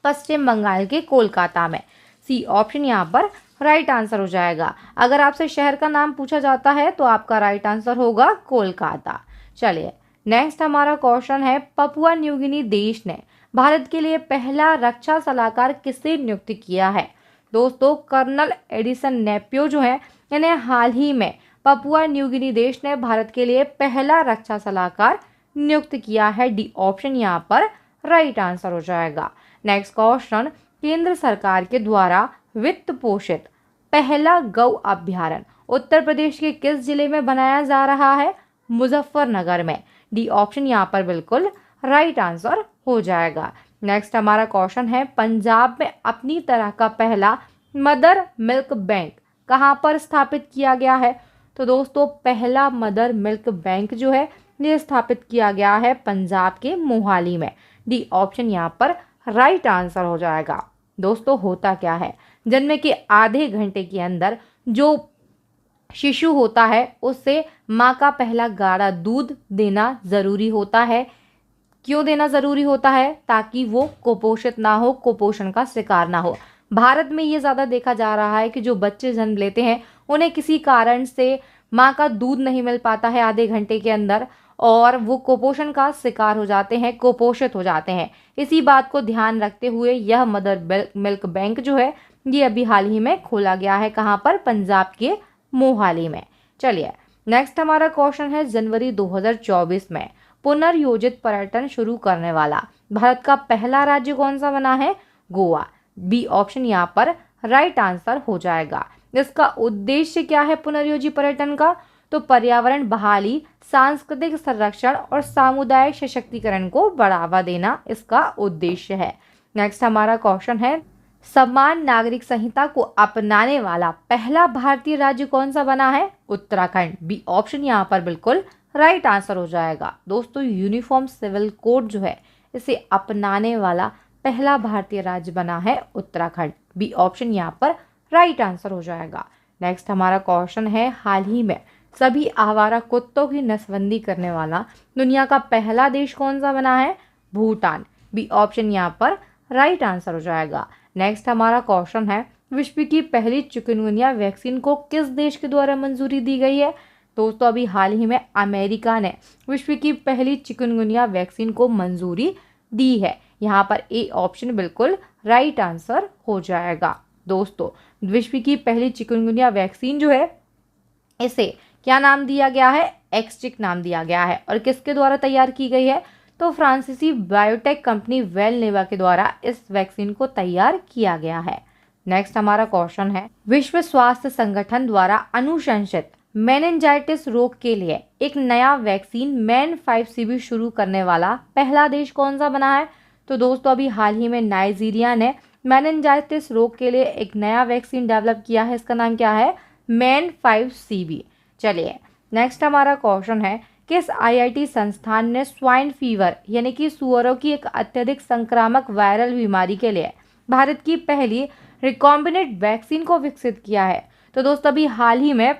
पश्चिम बंगाल के कोलकाता में। सी ऑप्शन यहाँ पर राइट आंसर हो जाएगा। अगर आपसे शहर का नाम पूछा जाता है तो आपका राइट आंसर होगा कोलकाता। चलिए नेक्स्ट हमारा क्वेश्चन है, पपुआ न्यू गिनी देश ने भारत के लिए पहला रक्षा सलाहकार किसे नियुक्त किया है? दोस्तों कर्नल एडिसन नेपियो जो है इन्हें हाल ही में पपुआ न्यू गिनी देश ने भारत के लिए पहला रक्षा सलाहकार नियुक्त किया है। डी ऑप्शन यहाँ पर राइट आंसर हो जाएगा। नेक्स्ट क्वेश्चन, केंद्र सरकार के द्वारा वित्त पोषित पहला गौ अभ्यारण्य उत्तर प्रदेश के किस जिले में बनाया जा रहा है? मुजफ्फरनगर में। डी ऑप्शन यहाँ पर बिल्कुल राइट आंसर हो जाएगा। नेक्स्ट हमारा क्वेश्चन है, पंजाब में अपनी तरह का पहला मदर मिल्क बैंक कहाँ पर स्थापित किया गया है? तो दोस्तों पहला मदर मिल्क बैंक जो है ये स्थापित किया गया है पंजाब के मोहाली में। डी ऑप्शन यहाँ पर राइट आंसर हो जाएगा। दोस्तों होता क्या है, जन्म के आधे घंटे के अंदर जो शिशु होता है उससे माँ का पहला गाढ़ा दूध देना ज़रूरी होता है। क्यों देना ज़रूरी होता है? ताकि वो कुपोषित ना हो, कुपोषण का शिकार ना हो। भारत में ये ज़्यादा देखा जा रहा है कि जो बच्चे जन्म लेते हैं उन्हें किसी कारण से माँ का दूध नहीं मिल पाता है आधे घंटे के अंदर और वो कुपोषण का शिकार हो जाते हैं, कुपोषित हो जाते हैं। इसी बात को ध्यान रखते हुए यह मदर मिल्क बैंक जो है ये अभी हाल ही में खोला गया है। कहाँ पर? पंजाब के मोहाली में। चलिए नेक्स्ट हमारा क्वेश्चन है, जनवरी 2024 में पुनर्योजित पर्यटन शुरू करने वाला भारत का पहला राज्य कौन सा बना है? गोवा। बी ऑप्शन यहाँ पर राइट आंसर हो जाएगा। इसका उद्देश्य क्या है पुनर्योजित पर्यटन का? तो पर्यावरण बहाली, सांस्कृतिक संरक्षण और सामुदायिक सशक्तिकरण को बढ़ावा देना इसका उद्देश्य है। नेक्स्ट हमारा क्वेश्चन है, समान नागरिक संहिता को अपनाने वाला पहला भारतीय राज्य कौन सा बना है? उत्तराखंड। बी ऑप्शन यहाँ पर बिल्कुल राइट आंसर हो जाएगा। दोस्तों यूनिफॉर्म सिविल कोड जो है इसे अपनाने वाला पहला भारतीय राज्य बना है उत्तराखंड। बी ऑप्शन यहाँ पर राइट आंसर हो जाएगा। नेक्स्ट हमारा क्वेश्चन है, हाल ही में सभी आवारा कुत्तों की नसबंदी करने वाला दुनिया का पहला देश कौन सा बना है? भूटान। बी ऑप्शन यहाँ पर राइट आंसर हो जाएगा। नेक्स्ट हमारा क्वेश्चन है, विश्व की पहली चिकनगुनिया वैक्सीन को किस देश के द्वारा मंजूरी दी गई है? दोस्तों अभी हाल ही में अमेरिका ने विश्व की पहली चिकनगुनिया वैक्सीन को मंजूरी दी है। यहाँ पर ए ऑप्शन बिल्कुल राइट आंसर हो जाएगा। दोस्तों विश्व की पहली चिकनगुनिया वैक्सीन जो है इसे क्या नाम दिया गया है? एक्सचिक नाम दिया गया है। और किसके द्वारा तैयार की गई है? तो फ्रांसीसी बायोटेक कंपनी वेलनेवा के द्वारा इस वैक्सीन को तैयार किया गया है। नेक्स्ट हमारा क्वेश्चन है, विश्व स्वास्थ्य संगठन द्वारा अनुशंसित मेनिंजाइटिस रोग के लिए एक नया वैक्सीन मैन 5CB शुरू करने वाला पहला देश कौन सा बना है? तो दोस्तों अभी हाल ही में नाइजीरिया ने मेनिंजाइटिस रोग के लिए एक नया वैक्सीन डेवलप किया है। इसका नाम क्या है? Man 5CB। चलिए नेक्स्ट हमारा क्वेश्चन है, किस IIT संस्थान ने स्वाइन फीवर यानी कि सुअरों की एक अत्यधिक संक्रामक वायरल बीमारी के लिए भारत की पहली रिकॉम्बिनेंट वैक्सीन को विकसित किया है? तो दोस्तों अभी हाल ही में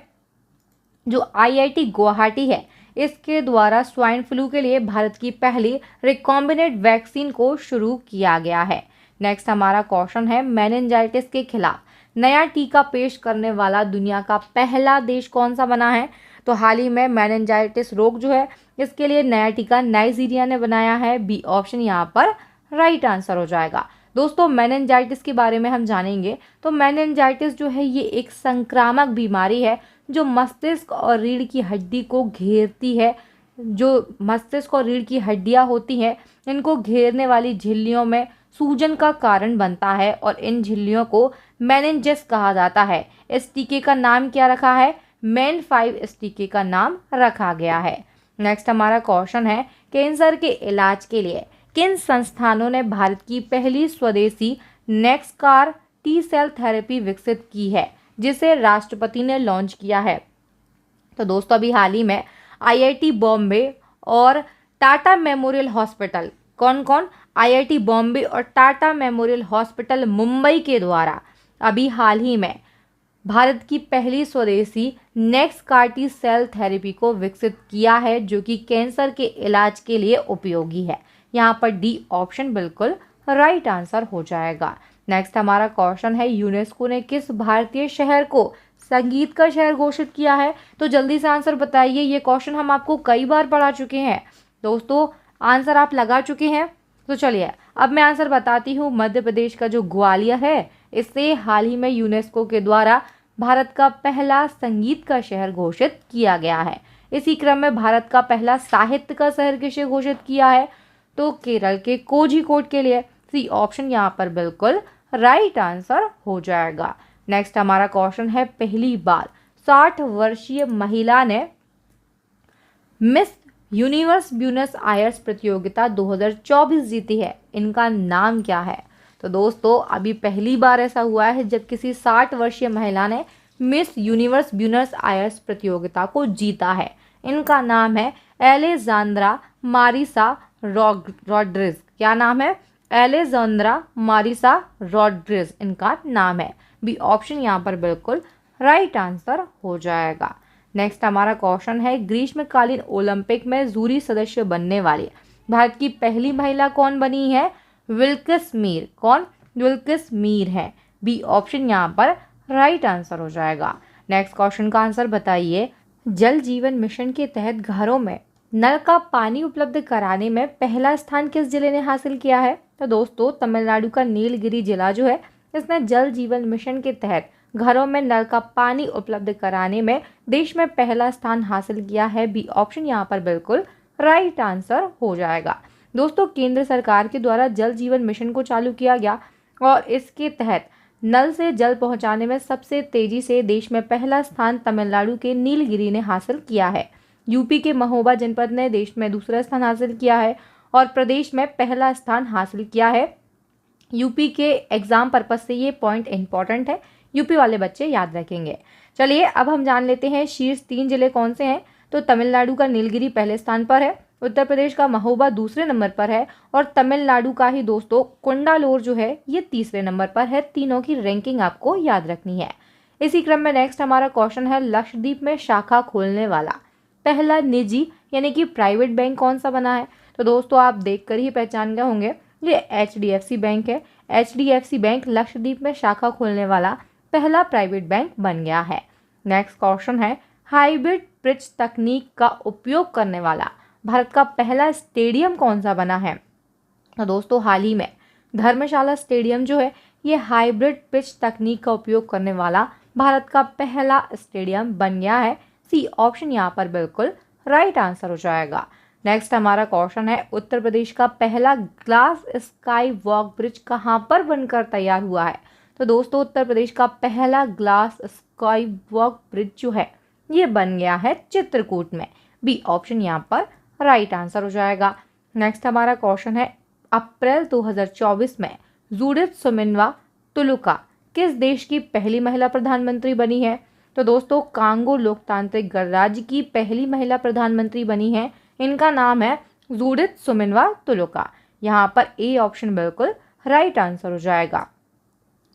जो IIT गुवाहाटी है इसके द्वारा स्वाइन फ्लू के लिए भारत की पहली रिकॉम्बिनेंट वैक्सीन को शुरू किया गया है। नेक्स्ट हमारा क्वेश्चन है, मेनिंजाइटिस के खिलाफ नया टीका पेश करने वाला दुनिया का पहला देश कौन सा बना है? तो हाल ही में मेनिंजाइटिस रोग जो है इसके लिए नया टीका नाइजीरिया ने बनाया है। बी ऑप्शन यहाँ पर राइट आंसर हो जाएगा। दोस्तों मेनिंजाइटिस के बारे में हम जानेंगे तो मेनिंजाइटिस जो है ये एक संक्रामक बीमारी है जो मस्तिष्क और रीढ़ की हड्डी को घेरती है। जो मस्तिष्क और रीढ़ की हड्डियाँ होती हैं इनको घेरने वाली झिल्लियों में सूजन का कारण बनता है और इन झिल्लियों को मेनिंजेस कहा जाता है। इस टीके का नाम क्या रखा है? मेन 5 इस टीके का नाम रखा गया है। नेक्स्ट हमारा क्वेश्चन है, कैंसर के इलाज के लिए किन संस्थानों ने भारत की पहली स्वदेशी नेक्सकार टी सेल थेरेपी विकसित की है, जिसे राष्ट्रपति ने लॉन्च किया है? तो दोस्तों अभी हाल ही में आईआईटी बॉम्बे और टाटा मेमोरियल हॉस्पिटल, कौन कौन? आईआईटी बॉम्बे और टाटा मेमोरियल हॉस्पिटल मुंबई के द्वारा अभी हाल ही में भारत की पहली स्वदेशी नेक्सकार टी सेल थेरेपी को विकसित किया है, जो कि कैंसर के इलाज के लिए उपयोगी है। यहाँ पर डी ऑप्शन बिल्कुल राइट आंसर हो जाएगा। नेक्स्ट हमारा क्वेश्चन है, यूनेस्को ने किस भारतीय शहर को संगीत का शहर घोषित किया है? तो जल्दी से आंसर बताइए। ये क्वेश्चन हम आपको कई बार पढ़ा चुके हैं दोस्तों, आंसर आप लगा चुके हैं। तो चलिए अब मैं आंसर बताती हूँ। मध्य प्रदेश का जो ग्वालियर है, इसे हाल ही में यूनेस्को के द्वारा भारत का पहला संगीत का शहर घोषित किया गया है। इसी क्रम में भारत का पहला साहित्य का शहर किसे घोषित किया है? तो केरल के कोझिकोड के लिए। सी ऑप्शन यहाँ पर बिल्कुल राइट आंसर हो जाएगा। नेक्स्ट हमारा क्वेश्चन है, पहली बार 60 वर्षीय महिला ने मिस यूनिवर्स ब्यूनस आयर्स प्रतियोगिता 2024 जीती है, इनका नाम क्या है? तो दोस्तों अभी पहली बार ऐसा हुआ है जब किसी 60 वर्षीय महिला ने मिस यूनिवर्स ब्यूनस आयर्स प्रतियोगिता को जीता है। इनका नाम है एलेजांद्रा मारिसा रॉड्रिग्स। क्या नाम है? एलेजांद्रा मारिसा रॉड्रिग्स इनका नाम है। बी ऑप्शन यहाँ पर बिल्कुल राइट आंसर हो जाएगा। नेक्स्ट हमारा क्वेश्चन है, ग्रीष्मकालीन ओलंपिक में जूरी सदस्य बनने वाली भारत की पहली महिला कौन बनी है? विल्किस मीर। कौन? विल्किस मीर है। बी ऑप्शन यहाँ पर राइट आंसर हो जाएगा। नेक्स्ट क्वेश्चन का आंसर बताइए। जल जीवन मिशन के तहत घरों में नल का पानी उपलब्ध कराने में पहला स्थान किस जिले ने हासिल किया है? तो दोस्तों तमिलनाडु का नीलगिरी जिला जो है, इसने जल जीवन मिशन के तहत घरों में नल का पानी उपलब्ध कराने में देश में पहला स्थान हासिल किया है। बी ऑप्शन यहाँ पर बिल्कुल राइट आंसर हो जाएगा। दोस्तों केंद्र सरकार के द्वारा जल जीवन मिशन को चालू किया गया और इसके तहत नल से जल पहुंचाने में सबसे तेजी से देश में पहला स्थान तमिलनाडु के नीलगिरी ने हासिल किया है। यूपी के महोबा जनपद ने देश में दूसरा स्थान हासिल किया है और प्रदेश में पहला स्थान हासिल किया है। यूपी के एग्जाम पर्पज से ये पॉइंट इंपॉर्टेंट है, यूपी वाले बच्चे याद रखेंगे। चलिए अब हम जान लेते हैं शीर्ष 3 जिले कौन से हैं। तो तमिलनाडु का नीलगिरी पहले स्थान पर है, उत्तर प्रदेश का महोबा दूसरे नंबर पर है और तमिलनाडु का ही दोस्तों कुंडालोर जो है ये तीसरे नंबर पर है। तीनों की रैंकिंग आपको याद रखनी है। इसी क्रम में नेक्स्ट हमारा क्वेश्चन है, लक्षद्वीप में शाखा खोलने वाला पहला निजी यानी कि प्राइवेट बैंक कौन सा बना है? तो दोस्तों आप देखकर ही पहचान गए होंगे, ये HDFC बैंक है। HDFC बैंक लक्षद्वीप में शाखा खोलने वाला पहला प्राइवेट बैंक बन गया है। नेक्स्ट क्वेश्चन है, हाइब्रिड पिच तकनीक का उपयोग करने वाला भारत का पहला स्टेडियम कौन सा बना है? तो दोस्तों हाल ही में धर्मशाला स्टेडियम जो है ये हाइब्रिड पिच तकनीक का उपयोग करने वाला भारत का पहला स्टेडियम बन गया है। सी ऑप्शन यहाँ पर बिल्कुल राइट आंसर हो जाएगा। नेक्स्ट हमारा क्वेश्चन है, उत्तर प्रदेश का पहला ग्लास स्काई वॉक ब्रिज कहाँ पर बनकर तैयार हुआ है? तो दोस्तों उत्तर प्रदेश का पहला ग्लास स्काई वॉक ब्रिज जो है ये बन गया है चित्रकूट में। बी ऑप्शन यहाँ पर राइट आंसर हो जाएगा। नेक्स्ट हमारा क्वेश्चन है, अप्रैल 2024 में जूडिथ सुमिनवा तुलुका किस देश की पहली महिला प्रधानमंत्री बनी है? तो दोस्तों कांगो लोकतांत्रिक गणराज्य की पहली महिला प्रधानमंत्री बनी है। इनका नाम है जूडिथ सुमिनवा तुलुका। यहाँ पर ए ऑप्शन बिल्कुल राइट आंसर हो जाएगा।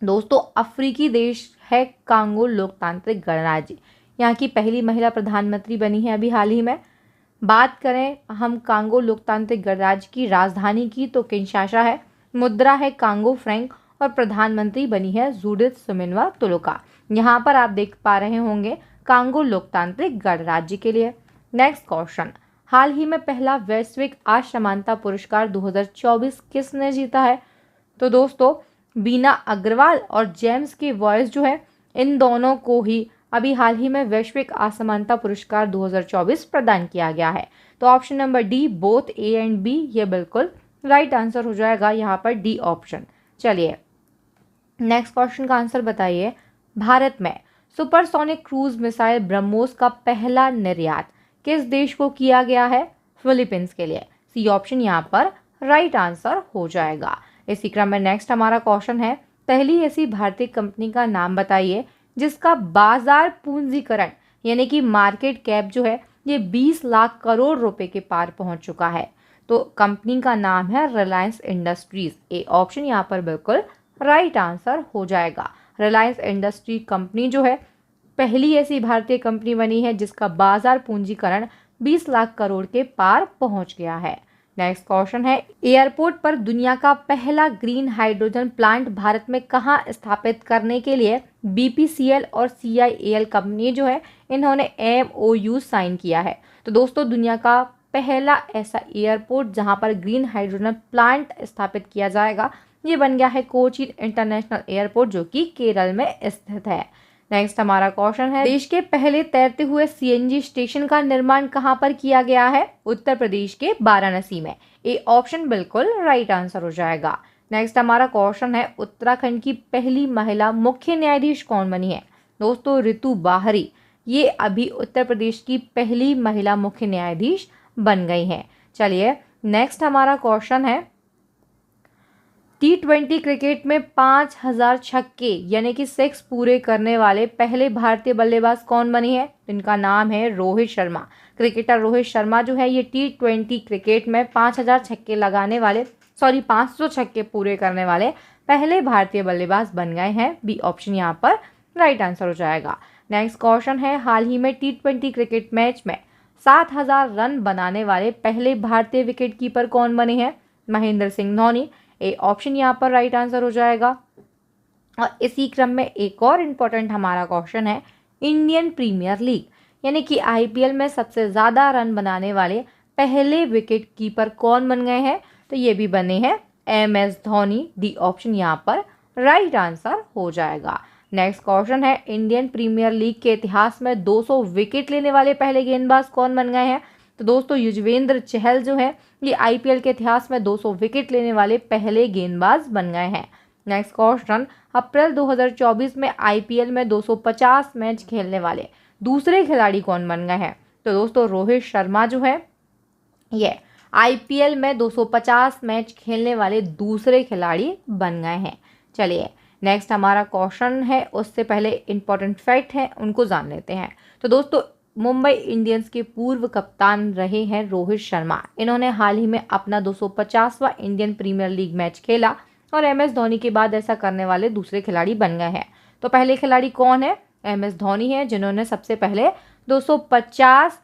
दोस्तों अफ्रीकी देश है कांगो लोकतांत्रिक गणराज्य, यहाँ की पहली महिला प्रधानमंत्री बनी है अभी हाल ही में। बात करें हम कांगो लोकतांत्रिक गणराज्य की राजधानी की तो किंशासा है, मुद्रा है कांगो फ्रैंक और प्रधानमंत्री बनी है जूडिथ सुमिनवा तुलुका। यहाँ पर आप देख पा रहे होंगे कांगो लोकतांत्रिक गणराज्य के लिए। नेक्स्ट क्वेश्चन, हाल ही में पहला वैश्विक असमानता पुरस्कार 2024 किसने जीता है? तो दोस्तों बीना अग्रवाल और जेम्स की वॉइस जो है इन दोनों को ही अभी हाल ही में वैश्विक असमानता पुरस्कार 2024 प्रदान किया गया है। तो option number D both A and B ये बिल्कुल राइट आंसर हो जाएगा, यहाँ पर डी ऑप्शन। चलिए नेक्स्ट क्वेश्चन का आंसर बताइए। भारत में सुपरसोनिक क्रूज मिसाइल ब्रह्मोस का पहला निर्यात किस देश को किया गया है? फिलीपींस के लिए। सी ऑप्शन यहाँ पर राइट आंसर हो जाएगा। इसी क्रम में नेक्स्ट हमारा क्वेश्चन है, पहली ऐसी भारतीय कंपनी का नाम बताइए जिसका बाजार पूंजीकरण यानी कि मार्केट कैप जो है ये 20 लाख करोड़ रुपए के पार पहुंच चुका है। तो कंपनी का नाम है रिलायंस इंडस्ट्रीज। ए ऑप्शन यहाँ पर बिल्कुल राइट आंसर हो जाएगा। रिलायंस इंडस्ट्री कंपनी जो है पहली ऐसी भारतीय कंपनी बनी है जिसका बाजार पूंजीकरण 20 लाख करोड़ के पार पहुंच गया है। नेक्स्ट क्वेश्चन है, एयरपोर्ट पर दुनिया का पहला ग्रीन हाइड्रोजन प्लांट भारत में कहां स्थापित करने के लिए बीपीसीएल और सीआईएल कंपनी जो है इन्होंने एमओयू साइन किया है? तो दोस्तों दुनिया का पहला ऐसा एयरपोर्ट जहां पर ग्रीन हाइड्रोजन प्लांट स्थापित किया जाएगा ये बन गया है कोचीन इंटरनेशनल एयरपोर्ट जो कि केरल में स्थित है। नेक्स्ट हमारा क्वेश्चन है, देश के पहले तैरते हुए सीएनजी स्टेशन का निर्माण कहां पर किया गया है? उत्तर प्रदेश के वाराणसी में। ए ऑप्शन बिल्कुल राइट आंसर हो जाएगा। नेक्स्ट हमारा क्वेश्चन है, उत्तराखंड की पहली महिला मुख्य न्यायाधीश कौन बनी है? दोस्तों ऋतु बाहरी ये अभी उत्तर प्रदेश की पहली महिला मुख्य न्यायाधीश बन गई हैं। चलिए नेक्स्ट हमारा क्वेश्चन है, T20 क्रिकेट में 5000 छक्के यानी कि 6 पूरे करने वाले पहले भारतीय बल्लेबाज कौन बने हैं? इनका नाम है रोहित शर्मा। क्रिकेटर रोहित शर्मा जो है ये T20 क्रिकेट में 5000 छक्के लगाने वाले 500 छक्के पूरे करने वाले पहले भारतीय बल्लेबाज बन गए हैं। बी ऑप्शन यहाँ पर राइट आंसर हो जाएगा। नेक्स्ट क्वेश्चन है, हाल ही में T20 क्रिकेट मैच में 7000 रन बनाने वाले पहले भारतीय विकेटकीपर कौन बने हैं? महेंद्र सिंह धोनी। ए ऑप्शन यहाँ पर राइट आंसर हो जाएगा। और इसी क्रम में एक और इम्पोर्टेंट हमारा क्वेश्चन है, इंडियन प्रीमियर लीग यानी कि आईपीएल में सबसे ज़्यादा रन बनाने वाले पहले विकेट कीपर कौन बन गए हैं? तो ये भी बने हैं MS धोनी। डी ऑप्शन यहाँ पर राइट आंसर हो जाएगा। नेक्स्ट क्वेश्चन है, इंडियन प्रीमियर लीग के इतिहास में 200 विकेट लेने वाले पहले गेंदबाज कौन बन गए हैं? तो दोस्तों युजवेंद्र चहल जो है ये आईपीएल के इतिहास में 200 विकेट लेने वाले पहले गेंदबाज बन गए हैं। नेक्स्ट क्वेश्चन, अप्रैल 2024 में आईपीएल में 250 मैच खेलने वाले दूसरे खिलाड़ी कौन बन गए हैं? तो दोस्तों रोहित शर्मा जो है ये आईपीएल में 250 मैच खेलने वाले दूसरे खिलाड़ी बन गए हैं। चलिए नेक्स्ट हमारा क्वेश्चन है, उससे पहले इंपॉर्टेंट फैक्ट है उनको जान लेते हैं। तो दोस्तों मुंबई इंडियंस के पूर्व कप्तान रहे हैं रोहित शर्मा। इन्होंने हाल ही में अपना 250वां इंडियन प्रीमियर लीग मैच खेला और MS धोनी के बाद ऐसा करने वाले दूसरे खिलाड़ी बन गए हैं। तो पहले खिलाड़ी कौन है? MS धोनी है जिन्होंने सबसे पहले 250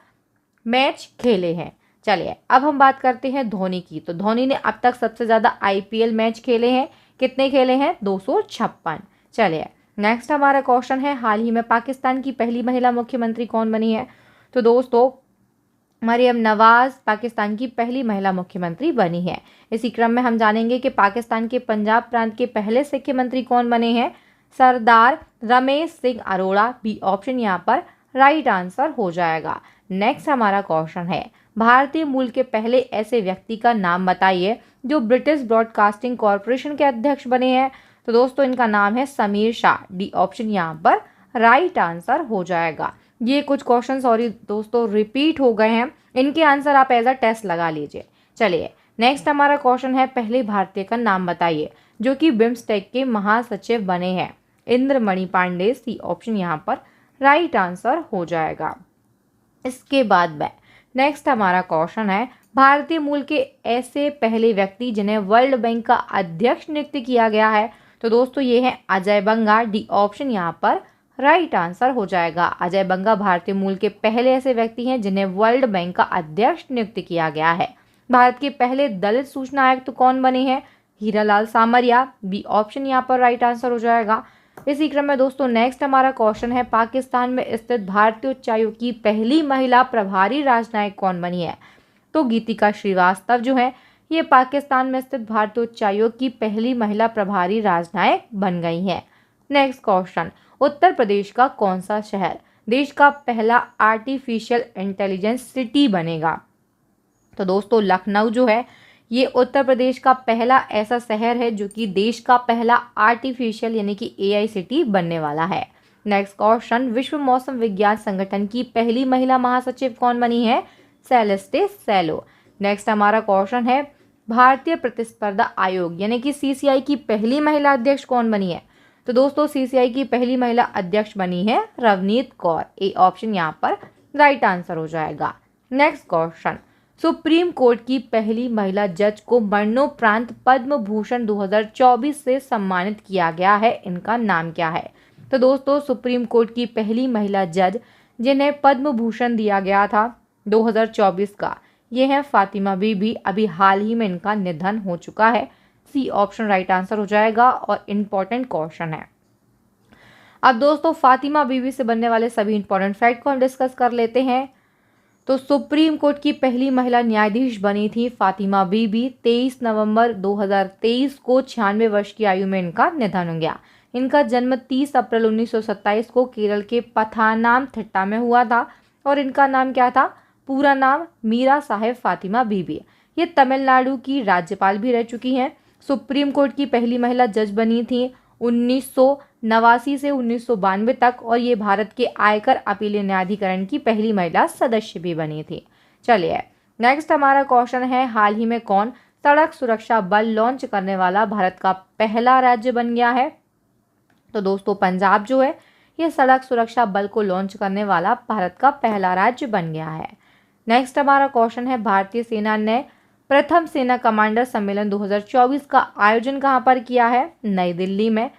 मैच खेले हैं। चलिए अब हम बात करते हैं धोनी की। तो धोनी ने अब तक सबसे ज़्यादा IPL मैच खेले हैं। कितने खेले हैं? 256। चलिए नेक्स्ट हमारा क्वेश्चन है, हाल ही में पाकिस्तान की पहली महिला मुख्यमंत्री कौन बनी है? तो दोस्तों मरियम नवाज पाकिस्तान की पहली महिला मुख्यमंत्री बनी है। इसी क्रम में हम जानेंगे कि पाकिस्तान के पंजाब प्रांत के पहले मुख्यमंत्री कौन बने हैं? सरदार रमेश सिंह अरोड़ा। बी ऑप्शन यहाँ पर राइट आंसर हो जाएगा। नेक्स्ट हमारा क्वेश्चन है, भारतीय मूल के पहले ऐसे व्यक्ति का नाम बताइए जो ब्रिटिश ब्रॉडकास्टिंग कॉरपोरेशन के अध्यक्ष बने हैं। तो दोस्तों इनका नाम है समीर शाह। डी ऑप्शन यहाँ पर राइट आंसर हो जाएगा। ये कुछ क्वेश्चन सॉरी दोस्तों रिपीट हो गए हैं, इनके आंसर आप एज अ टेस्ट लगा लीजिए। चलिए नेक्स्ट हमारा क्वेश्चन है, पहले भारतीय का नाम बताइए जो कि बिम्स्टेक के महासचिव बने हैं। इंद्रमणि पांडे। सी ऑप्शन यहाँ पर राइट आंसर हो जाएगा। इसके बाद में नेक्स्ट हमारा क्वेश्चन है, भारतीय मूल के ऐसे पहले व्यक्ति जिन्हें वर्ल्ड बैंक का अध्यक्ष नियुक्त किया गया है। तो दोस्तों ये है अजय बंगा। डी ऑप्शन यहाँ पर राइट आंसर हो जाएगा। अजय बंगा भारतीय मूल के पहले ऐसे व्यक्ति हैं जिन्हें वर्ल्ड बैंक का अध्यक्ष नियुक्त किया गया है। भारत के पहले दलित सूचना आयुक्त कौन बने हैं? हीरालाल सामरिया। बी ऑप्शन यहाँ पर राइट आंसर हो जाएगा। इसी क्रम में दोस्तों नेक्स्ट हमारा क्वेश्चन है, पाकिस्तान में स्थित भारतीय उच्चायोग की पहली महिला प्रभारी राजनयिक कौन बनी है? तो गीतिका श्रीवास्तव जो है ये पाकिस्तान में स्थित भारतीय उच्चायोग की पहली महिला प्रभारी राजनयिक बन गई हैं। नेक्स्ट क्वेश्चन, उत्तर प्रदेश का कौन सा शहर देश का पहला आर्टिफिशियल इंटेलिजेंस सिटी बनेगा? तो दोस्तों लखनऊ जो है ये उत्तर प्रदेश का पहला ऐसा शहर है जो कि देश का पहला आर्टिफिशियल यानी कि AI सिटी बनने वाला है। नेक्स्ट क्वेश्चन, विश्व मौसम विज्ञान संगठन की पहली महिला महासचिव कौन बनी है? सेलेस्टे सेलो। नेक्स्ट हमारा क्वेश्चन है, भारतीय प्रतिस्पर्धा आयोग यानी कि सीसीआई की पहली महिला अध्यक्ष कौन बनी है? तो दोस्तों सीसीआई की पहली महिला अध्यक्ष बनी है रवनीत कौर। ए ऑप्शन यहाँ पर राइट आंसर हो जाएगा। नेक्स्ट क्वेश्चन, सुप्रीम कोर्ट की पहली महिला जज को मरणोपरांत पद्म भूषण 2024 से सम्मानित किया गया है, इनका नाम क्या है? तो दोस्तों सुप्रीम कोर्ट की पहली महिला जज जिन्हें पद्म भूषण दिया गया था 2024 का, ये है फातिमा बीबी। अभी हाल ही में इनका निधन हो चुका है। सी ऑप्शन राइट आंसर हो जाएगा और इम्पोर्टेंट क्वेश्चन है। अब दोस्तों फातिमा बीबी से बनने वाले सभी इंपॉर्टेंट फैक्ट को हम डिस्कस कर लेते हैं। तो सुप्रीम कोर्ट की पहली महिला न्यायाधीश बनी थी फातिमा बीबी। 23 नवंबर 2023 को 96 वर्ष की आयु में इनका निधन हो गया। इनका जन्म 30 अप्रैल 1927 को केरल के पथानामथिट्टा में हुआ था और इनका नाम क्या था? पूरा नाम मीरा साहेब फातिमा बीबी। ये तमिलनाडु की राज्यपाल भी रह चुकी हैं। सुप्रीम कोर्ट की पहली महिला जज बनी थी 1989 से 1992 तक और ये भारत के आयकर अपीलीय न्यायाधिकरण की पहली महिला सदस्य भी बनी थी। चलिए नेक्स्ट हमारा क्वेश्चन है, हाल ही में कौन सड़क सुरक्षा बल लॉन्च करने वाला भारत का पहला राज्य बन गया है? तो दोस्तों पंजाब जो है ये सड़क सुरक्षा बल को लॉन्च करने वाला भारत का पहला राज्य बन गया है। नेक्स्ट हमारा क्वेश्चन है, भारतीय सेना ने प्रथम सेना कमांडर सम्मेलन 2024 का आयोजन कहां पर किया है? नई दिल्ली में।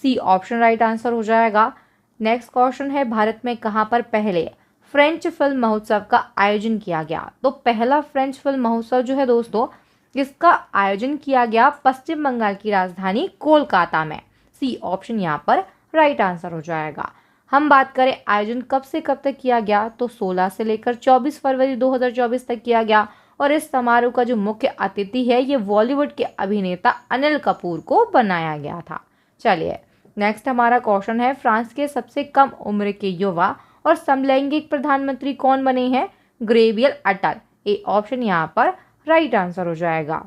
सी ऑप्शन राइट आंसर हो जाएगा। नेक्स्ट क्वेश्चन है, भारत में कहां पर पहले फ्रेंच फिल्म महोत्सव का आयोजन किया गया? तो पहला फ्रेंच फिल्म महोत्सव जो है दोस्तों इसका आयोजन किया गया पश्चिम बंगाल की राजधानी कोलकाता में। सी ऑप्शन यहाँ पर राइट आंसर हो जाएगा। हम बात करें आयोजन कब से कब तक किया गया, तो 16 से लेकर 24 फरवरी 2024 तक किया गया और इस समारोह का जो मुख्य अतिथि है ये बॉलीवुड के अभिनेता अनिल कपूर को बनाया गया था। चलिए नेक्स्ट हमारा क्वेश्चन है, फ्रांस के सबसे कम उम्र के युवा और समलैंगिक प्रधानमंत्री कौन बने हैं? Gabriel Atal. ए ऑप्शन यहाँ पर राइट आंसर हो जाएगा।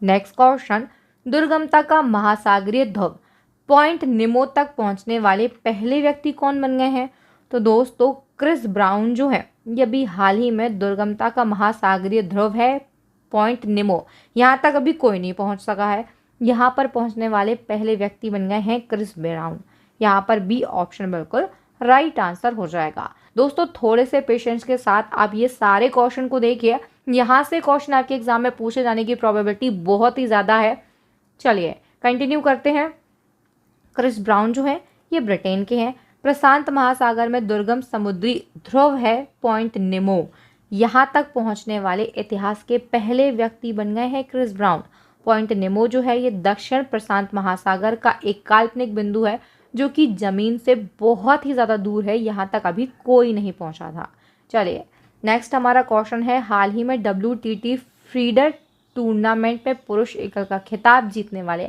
नेक्स्ट क्वेश्चन, दुर्गमता का महासागरीय ध्रुव पॉइंट निमो तक पहुंचने वाले पहले व्यक्ति कौन बन गए हैं? तो दोस्तों क्रिस ब्राउन जो है ये अभी हाल ही में दुर्गमता का महासागरीय ध्रुव है पॉइंट निमो, यहाँ तक अभी कोई नहीं पहुंच सका है। यहाँ पर पहुंचने वाले पहले व्यक्ति बन गए हैं क्रिस ब्राउन। यहाँ पर बी ऑप्शन बिल्कुल राइट आंसर हो जाएगा। दोस्तों थोड़े से पेशेंस के साथ आप ये सारे क्वेश्चन को देखिए, यहाँ से क्वेश्चन आपके एग्जाम में पूछे जाने की प्रोबेबिलिटी बहुत ही ज़्यादा है। चलिए कंटिन्यू करते हैं। क्रिस ब्राउन जो है ये ब्रिटेन के हैं। प्रशांत महासागर में दुर्गम समुद्री ध्रुव है पॉइंट निमो, यहाँ तक पहुँचने वाले इतिहास के पहले व्यक्ति बन गए हैं क्रिस ब्राउन। पॉइंट निमो जो है ये दक्षिण प्रशांत महासागर का एक काल्पनिक बिंदु है जो कि जमीन से बहुत ही ज़्यादा दूर है, यहाँ तक अभी कोई नहीं पहुँचा था। चलिए नेक्स्ट हमारा क्वेश्चन है, हाल ही में WTT फीडर टूर्नामेंट में पुरुष एकल का खिताब जीतने वाले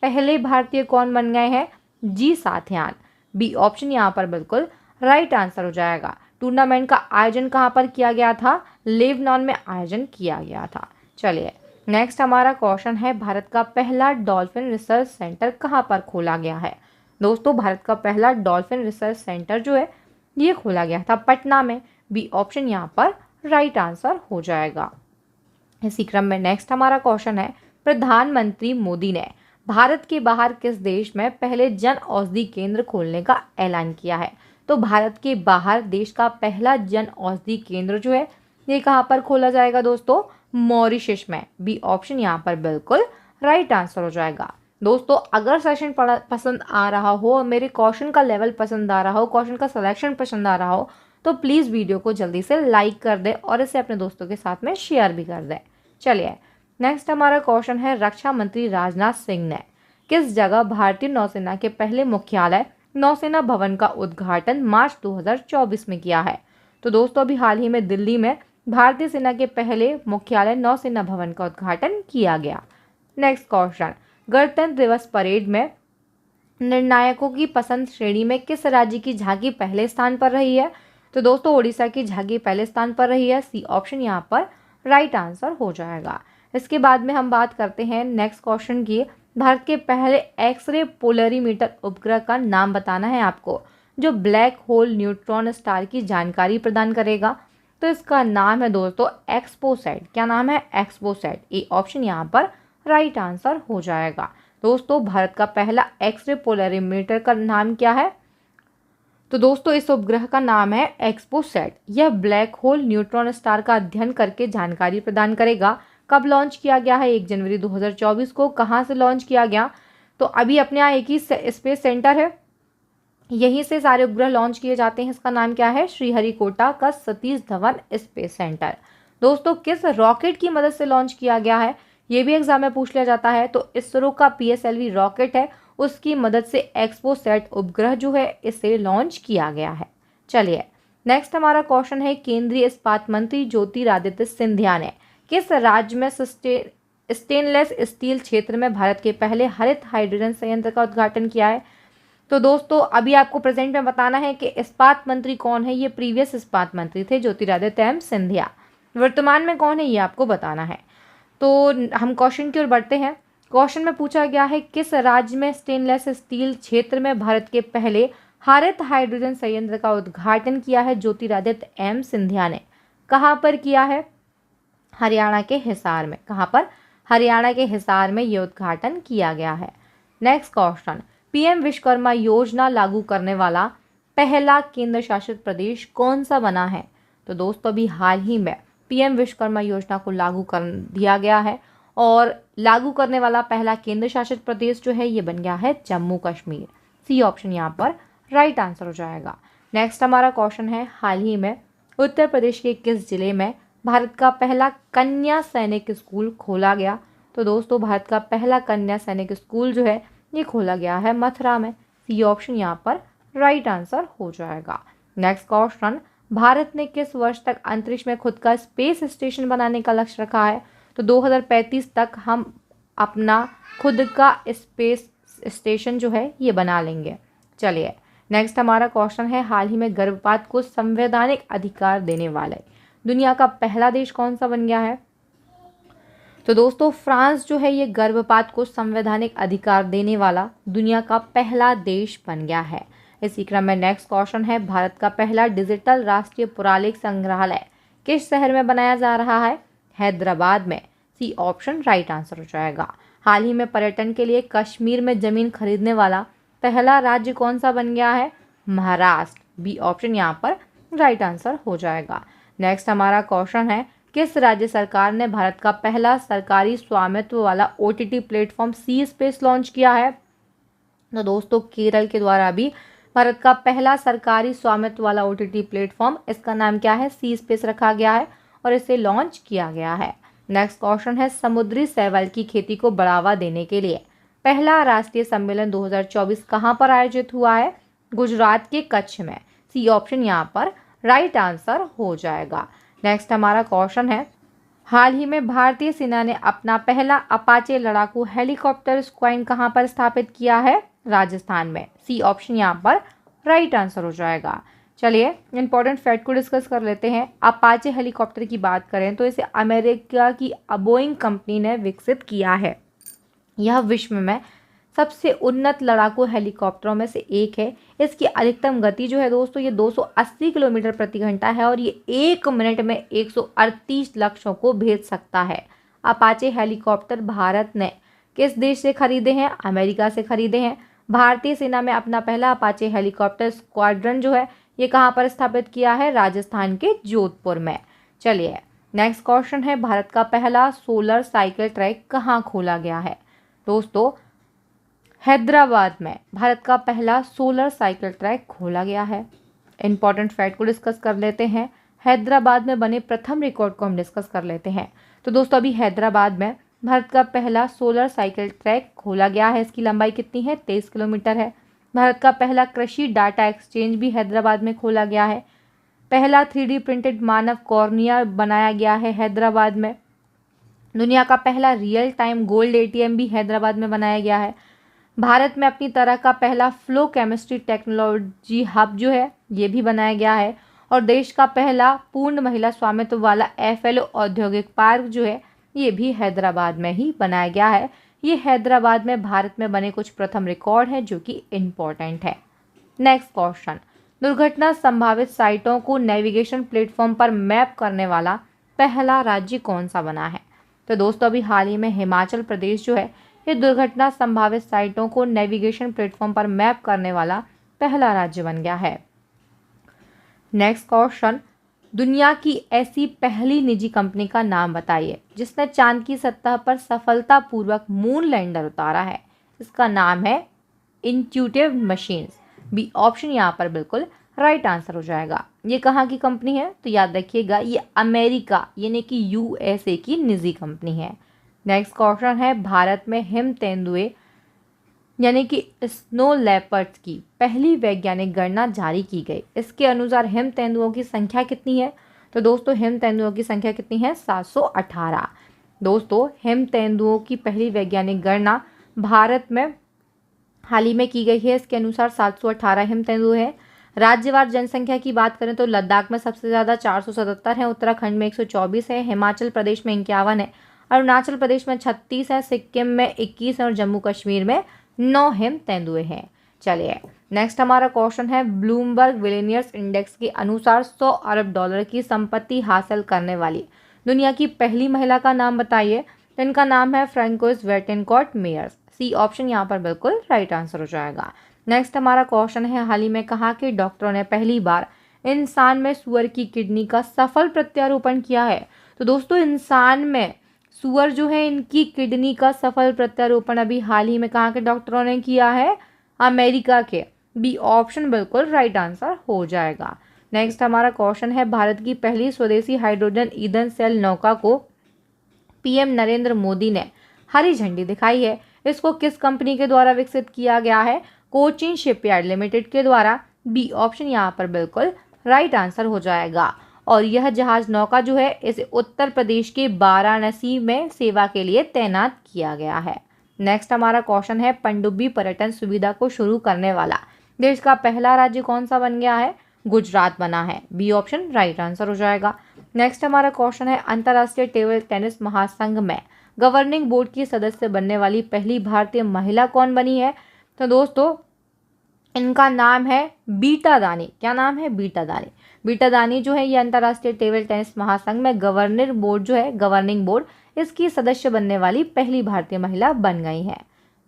पहले भारतीय कौन बन गए हैं? जी साथियान। बी ऑप्शन यहाँ पर बिल्कुल राइट आंसर हो जाएगा। टूर्नामेंट का आयोजन कहाँ पर किया गया था? लेबनान में आयोजन किया गया था। चलिए नेक्स्ट हमारा क्वेश्चन है, भारत का पहला डॉल्फिन रिसर्च सेंटर कहाँ पर खोला गया है? दोस्तों भारत का पहला डॉल्फिन रिसर्च सेंटर जो है ये खोला गया था पटना में। बी ऑप्शन यहाँ पर राइट आंसर हो जाएगा। इसी क्रम में नेक्स्ट हमारा क्वेश्चन है, प्रधानमंत्री मोदी ने भारत के बाहर किस देश में पहले जन औषधि केंद्र खोलने का ऐलान किया है? तो भारत के बाहर देश का पहला जन औषधि केंद्र जो है ये कहाँ पर खोला जाएगा दोस्तों? मॉरिशस में। बी ऑप्शन यहाँ पर बिल्कुल राइट आंसर हो जाएगा। दोस्तों अगर सेशन पसंद आ रहा हो और मेरे क्वेश्चन का लेवल पसंद आ रहा हो, क्वेश्चन का सिलेक्शन पसंद आ रहा हो तो प्लीज़ वीडियो को जल्दी से लाइक कर दें और इसे अपने दोस्तों के साथ में शेयर भी कर दें। चलिए नेक्स्ट हमारा क्वेश्चन है, रक्षा मंत्री राजनाथ सिंह ने किस जगह भारतीय नौसेना के पहले मुख्यालय नौसेना भवन का उद्घाटन मार्च 2024 में किया है? तो दोस्तों अभी हाल ही में दिल्ली में भारतीय सेना के पहले मुख्यालय नौसेना भवन का उद्घाटन किया गया। नेक्स्ट क्वेश्चन, गणतंत्र दिवस परेड में निर्णायकों की पसंद श्रेणी में किस राज्य की झांकी पहले स्थान पर रही है? तो दोस्तों ओडिशा की झांकी पहले स्थान पर रही है। सी ऑप्शन यहाँ पर राइट आंसर हो जाएगा। इसके बाद में हम बात करते हैं नेक्स्ट क्वेश्चन की, भारत के पहले एक्सरे पोलरीमीटर उपग्रह का नाम बताना है आपको, जो ब्लैक होल न्यूट्रॉन स्टार की जानकारी प्रदान करेगा। तो इसका नाम है दोस्तों एक्सपोसैट। क्या नाम है? एक्सपोसैट। ए ऑप्शन यहाँ पर राइट आंसर हो जाएगा। दोस्तों भारत का पहला एक्सरे पोलरीमीटर का नाम क्या है? तो दोस्तों इस उपग्रह का नाम है एक्सपोसैट। यह ब्लैक होल न्यूट्रॉन स्टार का अध्ययन करके जानकारी प्रदान करेगा। कब लॉन्च किया गया है? 1 जनवरी 2024 को। कहाँ से लॉन्च किया गया? तो अभी अपने यहाँ एक ही स्पेस सेंटर है, यहीं से सारे उपग्रह लॉन्च किए जाते हैं। इसका नाम क्या है? श्रीहरिकोटा का सतीश धवन स्पेस सेंटर। दोस्तों किस रॉकेट की मदद से लॉन्च किया गया है? ये भी एग्जाम में पूछ लिया जाता है। तो इसरो का PSLV रॉकेट है, उसकी मदद से एक्सपोसैट उपग्रह जो है इसे लॉन्च किया गया है। चलिए नेक्स्ट हमारा क्वेश्चन है, केंद्रीय इस्पात मंत्री ज्योतिरादित्य सिंधिया ने किस राज्य में स्टेनलेस स्टील क्षेत्र में भारत के पहले हरित हाइड्रोजन संयंत्र का उद्घाटन किया है? तो दोस्तों अभी आपको प्रेजेंट में बताना है कि इस्पात मंत्री कौन है। ये प्रीवियस इस्पात मंत्री थे ज्योतिरादित्य सिंधिया। वर्तमान में कौन है ये आपको बताना है। तो हम क्वेश्चन की ओर बढ़ते हैं। क्वेश्चन में पूछा गया है किस राज्य में स्टेनलेस स्टील क्षेत्र में भारत के पहले हरित हाइड्रोजन संयंत्र का उद्घाटन किया है ज्योतिरादित्य सिंधिया ने? कहाँ पर किया है? हरियाणा के हिसार में। कहाँ पर? हरियाणा के हिसार में ये उद्घाटन किया गया है। नेक्स्ट क्वेश्चन, PM विश्वकर्मा योजना लागू करने वाला पहला केंद्र शासित प्रदेश कौन सा बना है? तो दोस्तों अभी हाल ही में PM विश्वकर्मा योजना को लागू कर दिया गया है और लागू करने वाला पहला केंद्र शासित प्रदेश जो है ये बन गया है जम्मू कश्मीर। सी ऑप्शन यहाँ पर राइट आंसर हो जाएगा। नेक्स्ट हमारा क्वेश्चन है, हाल ही में उत्तर प्रदेश के किस जिले में भारत का पहला कन्या सैनिक स्कूल खोला गया? तो दोस्तों भारत का पहला कन्या सैनिक स्कूल जो है ये खोला गया है मथुरा में। सी ऑप्शन यहाँ पर राइट आंसर हो जाएगा। नेक्स्ट क्वेश्चन, भारत ने किस वर्ष तक अंतरिक्ष में खुद का स्पेस स्टेशन बनाने का लक्ष्य रखा है? तो 2035 तक हम अपना खुद का स्पेस स्टेशन जो है ये बना लेंगे। चलिए नेक्स्ट हमारा क्वेश्चन है, हाल ही में गर्भपात को संवैधानिक अधिकार देने वाले दुनिया का पहला देश कौन सा बन गया है? तो दोस्तों फ्रांस जो है ये गर्भपात को संवैधानिक अधिकार देने वाला दुनिया का पहला देश बन गया है। इसी क्रम में नेक्स्ट क्वेश्चन है, भारत का पहला डिजिटल राष्ट्रीय पुरालेख संग्रहालय किस शहर में बनाया जा रहा है? हैदराबाद में। सी ऑप्शन राइट आंसर हो जाएगा। हाल ही में पर्यटन के लिए कश्मीर में जमीन खरीदने वाला पहला राज्य कौन सा बन गया है? महाराष्ट्र। बी ऑप्शन यहाँ पर राइट आंसर हो जाएगा। नेक्स्ट हमारा क्वेश्चन है, किस राज्य सरकार ने भारत का पहला सरकारी स्वामित्व वाला OTT प्लेटफॉर्म सी स्पेस लॉन्च किया है? तो दोस्तों केरल के द्वारा भी भारत का पहला सरकारी स्वामित्व वाला OTT प्लेटफॉर्म, इसका नाम क्या है? सी स्पेस रखा गया है और इसे लॉन्च किया गया है। नेक्स्ट क्वेश्चन है, समुद्री शैवाल की खेती को बढ़ावा देने के लिए पहला राष्ट्रीय सम्मेलन 2024 कहाँ पर आयोजित हुआ है? गुजरात के कच्छ में। सी ऑप्शन यहाँ पर राइट आंसर हो जाएगा। नेक्स्ट हमारा क्वेश्चन है, हाल ही में भारतीय सेना ने अपना पहला अपाचे लड़ाकू हेलीकॉप्टर स्क्वाड्रन कहां पर स्थापित किया है? राजस्थान में। सी ऑप्शन यहां पर राइट आंसर हो जाएगा। चलिए इंपॉर्टेंट फैक्ट को डिस्कस कर लेते हैं। अपाचे हेलीकॉप्टर की बात करें तो इसे अमेरिका की बोइंग कंपनी ने विकसित किया है। यह विश्व में सबसे उन्नत लड़ाकू हेलीकॉप्टरों में से एक है। इसकी अधिकतम गति जो है दोस्तों ये 280 किलोमीटर प्रति घंटा है और ये 1 मिनट में 138 लक्ष्यों को भेज सकता है। अपाचे हेलीकॉप्टर भारत ने किस देश से खरीदे हैं? अमेरिका से खरीदे हैं। भारतीय सेना में अपना पहला अपाचे हेलीकॉप्टर स्क्वाड्रन जो है ये कहाँ पर स्थापित किया है? राजस्थान के जोधपुर में। चलिए नेक्स्ट क्वेश्चन है, भारत का पहला सोलर साइकिल ट्रैक कहाँ खोला गया है? दोस्तों हैदराबाद में भारत का पहला सोलर साइकिल ट्रैक खोला गया है। इंपॉर्टेंट फैक्ट को डिस्कस कर लेते हैं। हैदराबाद में बने प्रथम रिकॉर्ड को हम डिस्कस कर लेते हैं। तो दोस्तों अभी हैदराबाद में भारत का पहला सोलर साइकिल ट्रैक खोला गया है। इसकी लंबाई कितनी है? 23 किलोमीटर है। भारत का पहला कृषि डाटा एक्सचेंज भी हैदराबाद में खोला गया है। पहला 3D प्रिंटेड मानव कॉर्निया बनाया गया है हैदराबाद में। दुनिया का पहला रियल टाइम गोल्ड ATM भी हैदराबाद में बनाया गया है। भारत में अपनी तरह का पहला फ्लो केमिस्ट्री टेक्नोलॉजी हब जो है ये भी बनाया गया है और देश का पहला पूर्ण महिला स्वामित्व वाला FLO औद्योगिक पार्क जो है ये भी हैदराबाद में ही बनाया गया है। ये हैदराबाद में भारत में बने कुछ प्रथम रिकॉर्ड हैं जो कि इम्पोर्टेंट है। नेक्स्ट क्वेश्चन, दुर्घटना संभावित साइटों को नेविगेशन प्लेटफॉर्म पर मैप करने वाला पहला राज्य कौन सा बना है? तो दोस्तों अभी हाल ही में हिमाचल प्रदेश जो है ये दुर्घटना संभावित साइटों को नेविगेशन प्लेटफॉर्म पर मैप करने वाला पहला राज्य बन गया है। नेक्स्ट क्वेश्चन, दुनिया की ऐसी पहली निजी कंपनी का नाम बताइए जिसने चांद की सतह पर सफलतापूर्वक मून लैंडर उतारा है। इसका नाम है इंट्यूटिव मशीन्स। बी ऑप्शन यहाँ पर बिल्कुल राइट आंसर हो जाएगा। ये कहाँ की कंपनी है? तो याद रखिएगा ये अमेरिका यानी कि यूएसए की निजी कंपनी है। नेक्स्ट क्वेश्चन है, भारत में हिम तेंदुए यानी कि स्नो लेपर्ड्स की पहली वैज्ञानिक गणना जारी की गई। इसके अनुसार हिम तेंदुओं की संख्या कितनी है? तो दोस्तों हिम तेंदुओं की संख्या कितनी है? 718। दोस्तों हिम तेंदुओं की पहली वैज्ञानिक गणना भारत में हाल ही में की गई है। इसके अनुसार 718 हिम तेंदुए हैं। राज्यवार जनसंख्या की बात करें तो लद्दाख में सबसे ज़्यादा 477 है, उत्तराखंड में 124 है, हिमाचल प्रदेश में 51 है, अरुणाचल प्रदेश में 36 है, सिक्किम में 21 है और जम्मू कश्मीर में 9 हिम तेंदुए हैं। चलिए नेक्स्ट हमारा क्वेश्चन है, ब्लूमबर्ग बिलियनियर्स इंडेक्स के अनुसार 100 अरब डॉलर की संपत्ति हासिल करने वाली दुनिया की पहली महिला का नाम बताइए। तो इनका नाम है फ्रेंकोइस वेटेनकॉर्ट मेयर्स। सी ऑप्शन यहाँ पर बिल्कुल राइट आंसर हो जाएगा। नेक्स्ट हमारा क्वेश्चन है, हाल ही में कहा कि डॉक्टरों ने पहली बार इंसान में सुअर की किडनी का सफल प्रत्यारोपण किया है। तो दोस्तों इंसान में सुअर जो है इनकी किडनी का सफल प्रत्यारोपण अभी हाल ही में कहाँ के डॉक्टरों ने किया है? अमेरिका के। बी ऑप्शन बिल्कुल राइट आंसर हो जाएगा। नेक्स्ट हमारा क्वेश्चन है, भारत की पहली स्वदेशी हाइड्रोजन ईंधन सेल नौका को पीएम नरेंद्र मोदी ने हरी झंडी दिखाई है। इसको किस कंपनी के द्वारा विकसित किया गया है? कोचिन शिपयार्ड लिमिटेड के द्वारा। बी ऑप्शन यहाँ पर बिल्कुल राइट आंसर हो जाएगा। और यह जहाज नौका जो है इसे उत्तर प्रदेश के वाराणसी में सेवा के लिए तैनात किया गया है। नेक्स्ट हमारा क्वेश्चन है, पनडुब्बी पर्यटन सुविधा को शुरू करने वाला देश का पहला राज्य कौन सा बन गया है? गुजरात बना है। बी ऑप्शन राइट आंसर हो जाएगा। नेक्स्ट हमारा क्वेश्चन है, अंतर्राष्ट्रीय टेबल टेनिस महासंघ में गवर्निंग बोर्ड की सदस्य बनने वाली पहली भारतीय महिला कौन बनी है? तो दोस्तों इनका नाम है बीटा दानी। क्या नाम है? बीटा दानी। बीटा दानी जो है ये अंतर्राष्ट्रीय टेबल टेनिस महासंघ में गवर्निंग बोर्ड जो है गवर्निंग बोर्ड इसकी सदस्य बनने वाली पहली भारतीय महिला बन गई है।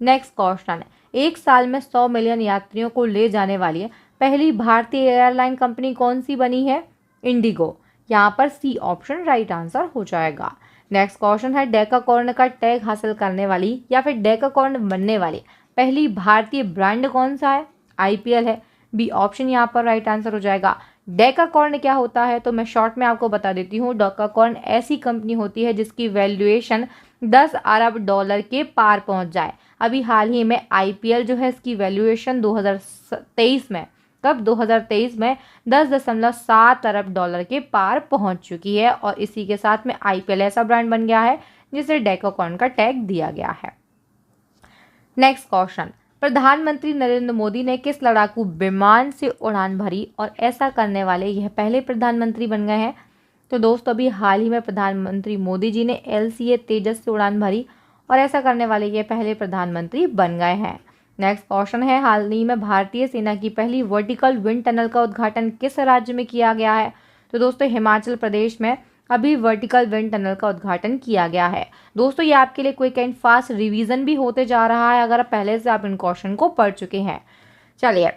नेक्स्ट क्वेश्चन है, एक साल में 100 मिलियन यात्रियों को ले जाने वाली पहली भारतीय एयरलाइन कंपनी कौन सी बनी है? इंडिगो। यहाँ पर सी ऑप्शन राइट आंसर हो जाएगा। नेक्स्ट क्वेश्चन है, डेकाकॉर्न का टैग हासिल करने वाली या फिर डेकाकॉर्न बनने वाली पहली भारतीय ब्रांड कौन सा है? आईपीएल है। बी ऑप्शन यहाँ पर राइट आंसर हो जाएगा। डेकाकॉर्न क्या होता है तो मैं शॉर्ट में आपको बता देती हूँ। डेकाकॉर्न ऐसी कंपनी होती है जिसकी वैल्यूएशन 10 अरब डॉलर के पार पहुँच जाए। अभी हाल ही में आईपीएल जो है इसकी वैल्यूएशन 2023 में 2023 में 10.7 अरब डॉलर के पार पहुंच चुकी है और इसी के साथ में आईपीएल ऐसा ब्रांड बन गया है जिसे डेकाकॉर्न का टैग दिया गया है। नेक्स्ट क्वेश्चन, प्रधानमंत्री नरेंद्र मोदी ने किस लड़ाकू विमान से उड़ान भरी और ऐसा करने वाले यह पहले प्रधानमंत्री बन गए हैं? तो दोस्तों अभी हाल ही में प्रधानमंत्री मोदी जी ने LCA तेजस से उड़ान भरी और ऐसा करने वाले ये पहले प्रधानमंत्री बन गए हैं। नेक्स्ट क्वेश्चन है, हाल ही में भारतीय सेना की पहली वर्टिकल विंड टनल का उद्घाटन किस राज्य में किया गया है? तो दोस्तों हिमाचल प्रदेश में अभी वर्टिकल विंड टनल का उद्घाटन किया गया है। दोस्तों ये आपके लिए क्विक एंड फास्ट रिवीजन भी होते जा रहा है अगर पहले से आप इन क्वेश्चन को पढ़ चुके हैं। चलिए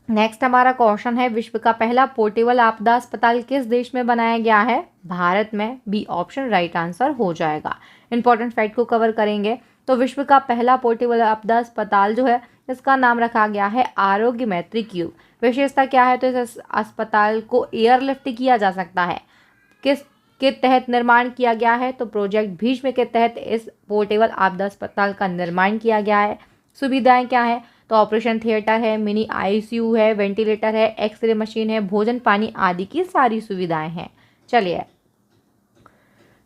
नेक्स्ट हमारा क्वेश्चन है, विश्व का पहला पोर्टेबल आपदा अस्पताल किस देश में बनाया गया है? भारत में। बी ऑप्शन राइट आंसर हो जाएगा। इंपॉर्टेंट फैक्ट को कवर करेंगे तो विश्व का पहला पोर्टेबल आपदा अस्पताल जो है इसका नाम रखा गया है आरोग्य मैत्री क्यूब। विशेषता क्या है? तो इस अस्पताल को एयरलिफ्ट किया जा सकता है। किस के तहत निर्माण किया गया है? तो प्रोजेक्ट भीष्म के तहत इस पोर्टेबल आपदा अस्पताल का निर्माण किया गया है। सुविधाएं क्या है? तो ऑपरेशन थिएटर है, मिनी ICU है, वेंटिलेटर है, एक्सरे मशीन है, भोजन पानी आदि की सारी सुविधाएं हैं। चलिए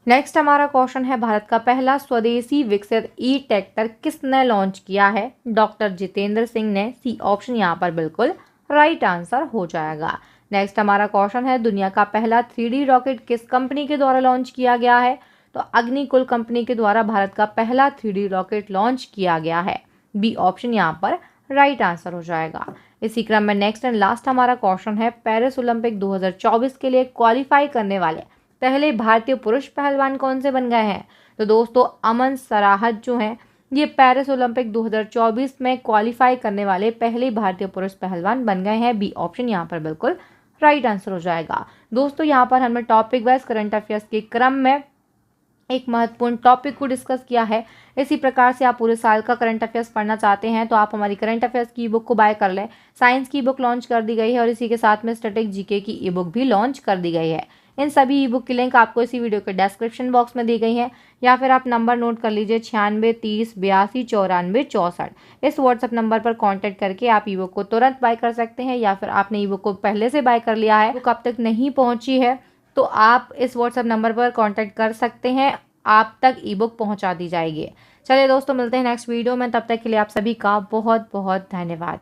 नेक्स्ट हमारा क्वेश्चन है, भारत का पहला स्वदेशी विकसित ट्रैक्टर किसने लॉन्च किया है? डॉक्टर जितेंद्र सिंह ने। सी ऑप्शन यहाँ पर बिल्कुल राइट आंसर हो जाएगा। नेक्स्ट हमारा क्वेश्चन है, दुनिया का पहला 3D रॉकेट किस कंपनी के द्वारा लॉन्च किया गया है? तो अग्निकुल कंपनी के द्वारा भारत का पहला 3D रॉकेट लॉन्च किया गया है। बी ऑप्शन यहाँ पर राइट आंसर हो जाएगा। इसी क्रम में नेक्स्ट एंड लास्ट हमारा क्वेश्चन है, पेरिस ओलंपिक 2024 के लिए क्वालिफाई करने वाले पहले भारतीय पुरुष पहलवान कौन से बन गए हैं? तो दोस्तों अमन सराहत जो हैं ये पेरिस ओलंपिक 2024 में क्वालिफाई करने वाले पहले भारतीय पुरुष पहलवान बन गए हैं। बी ऑप्शन यहाँ पर बिल्कुल राइट आंसर हो जाएगा। दोस्तों यहाँ पर हमने टॉपिक वाइज करंट अफेयर्स के क्रम में एक महत्वपूर्ण टॉपिक को डिस्कस किया है। इसी प्रकार से आप पूरे साल का करंट अफेयर्स पढ़ना चाहते हैं तो आप हमारी करंट अफेयर्स की ई बुक को बाय कर लें। साइंस की ई बुक लॉन्च कर दी गई है और इसी के साथ में स्टैटिक जीके की ई बुक भी लॉन्च कर दी गई है। इन सभी ई बुक की लिंक आपको इसी वीडियो के डिस्क्रिप्शन बॉक्स में दी गई है, या फिर आप नंबर नोट कर लीजिए 96 30 82 94 64। इस व्हाट्सएप नंबर पर कॉन्टैक्ट करके आप ई बुक को तुरंत बाय कर सकते हैं, या फिर आपने ई बुक को पहले से बाय कर लिया है, बुक अब तक नहीं पहुंची है तो आप इस व्हाट्सएप नंबर पर कॉन्टैक्ट कर सकते हैं, आप तक ई बुक पहुंचा दी जाएगी। चलिए दोस्तों मिलते हैं नेक्स्ट वीडियो में, तब तक के लिए आप सभी का बहुत बहुत धन्यवाद।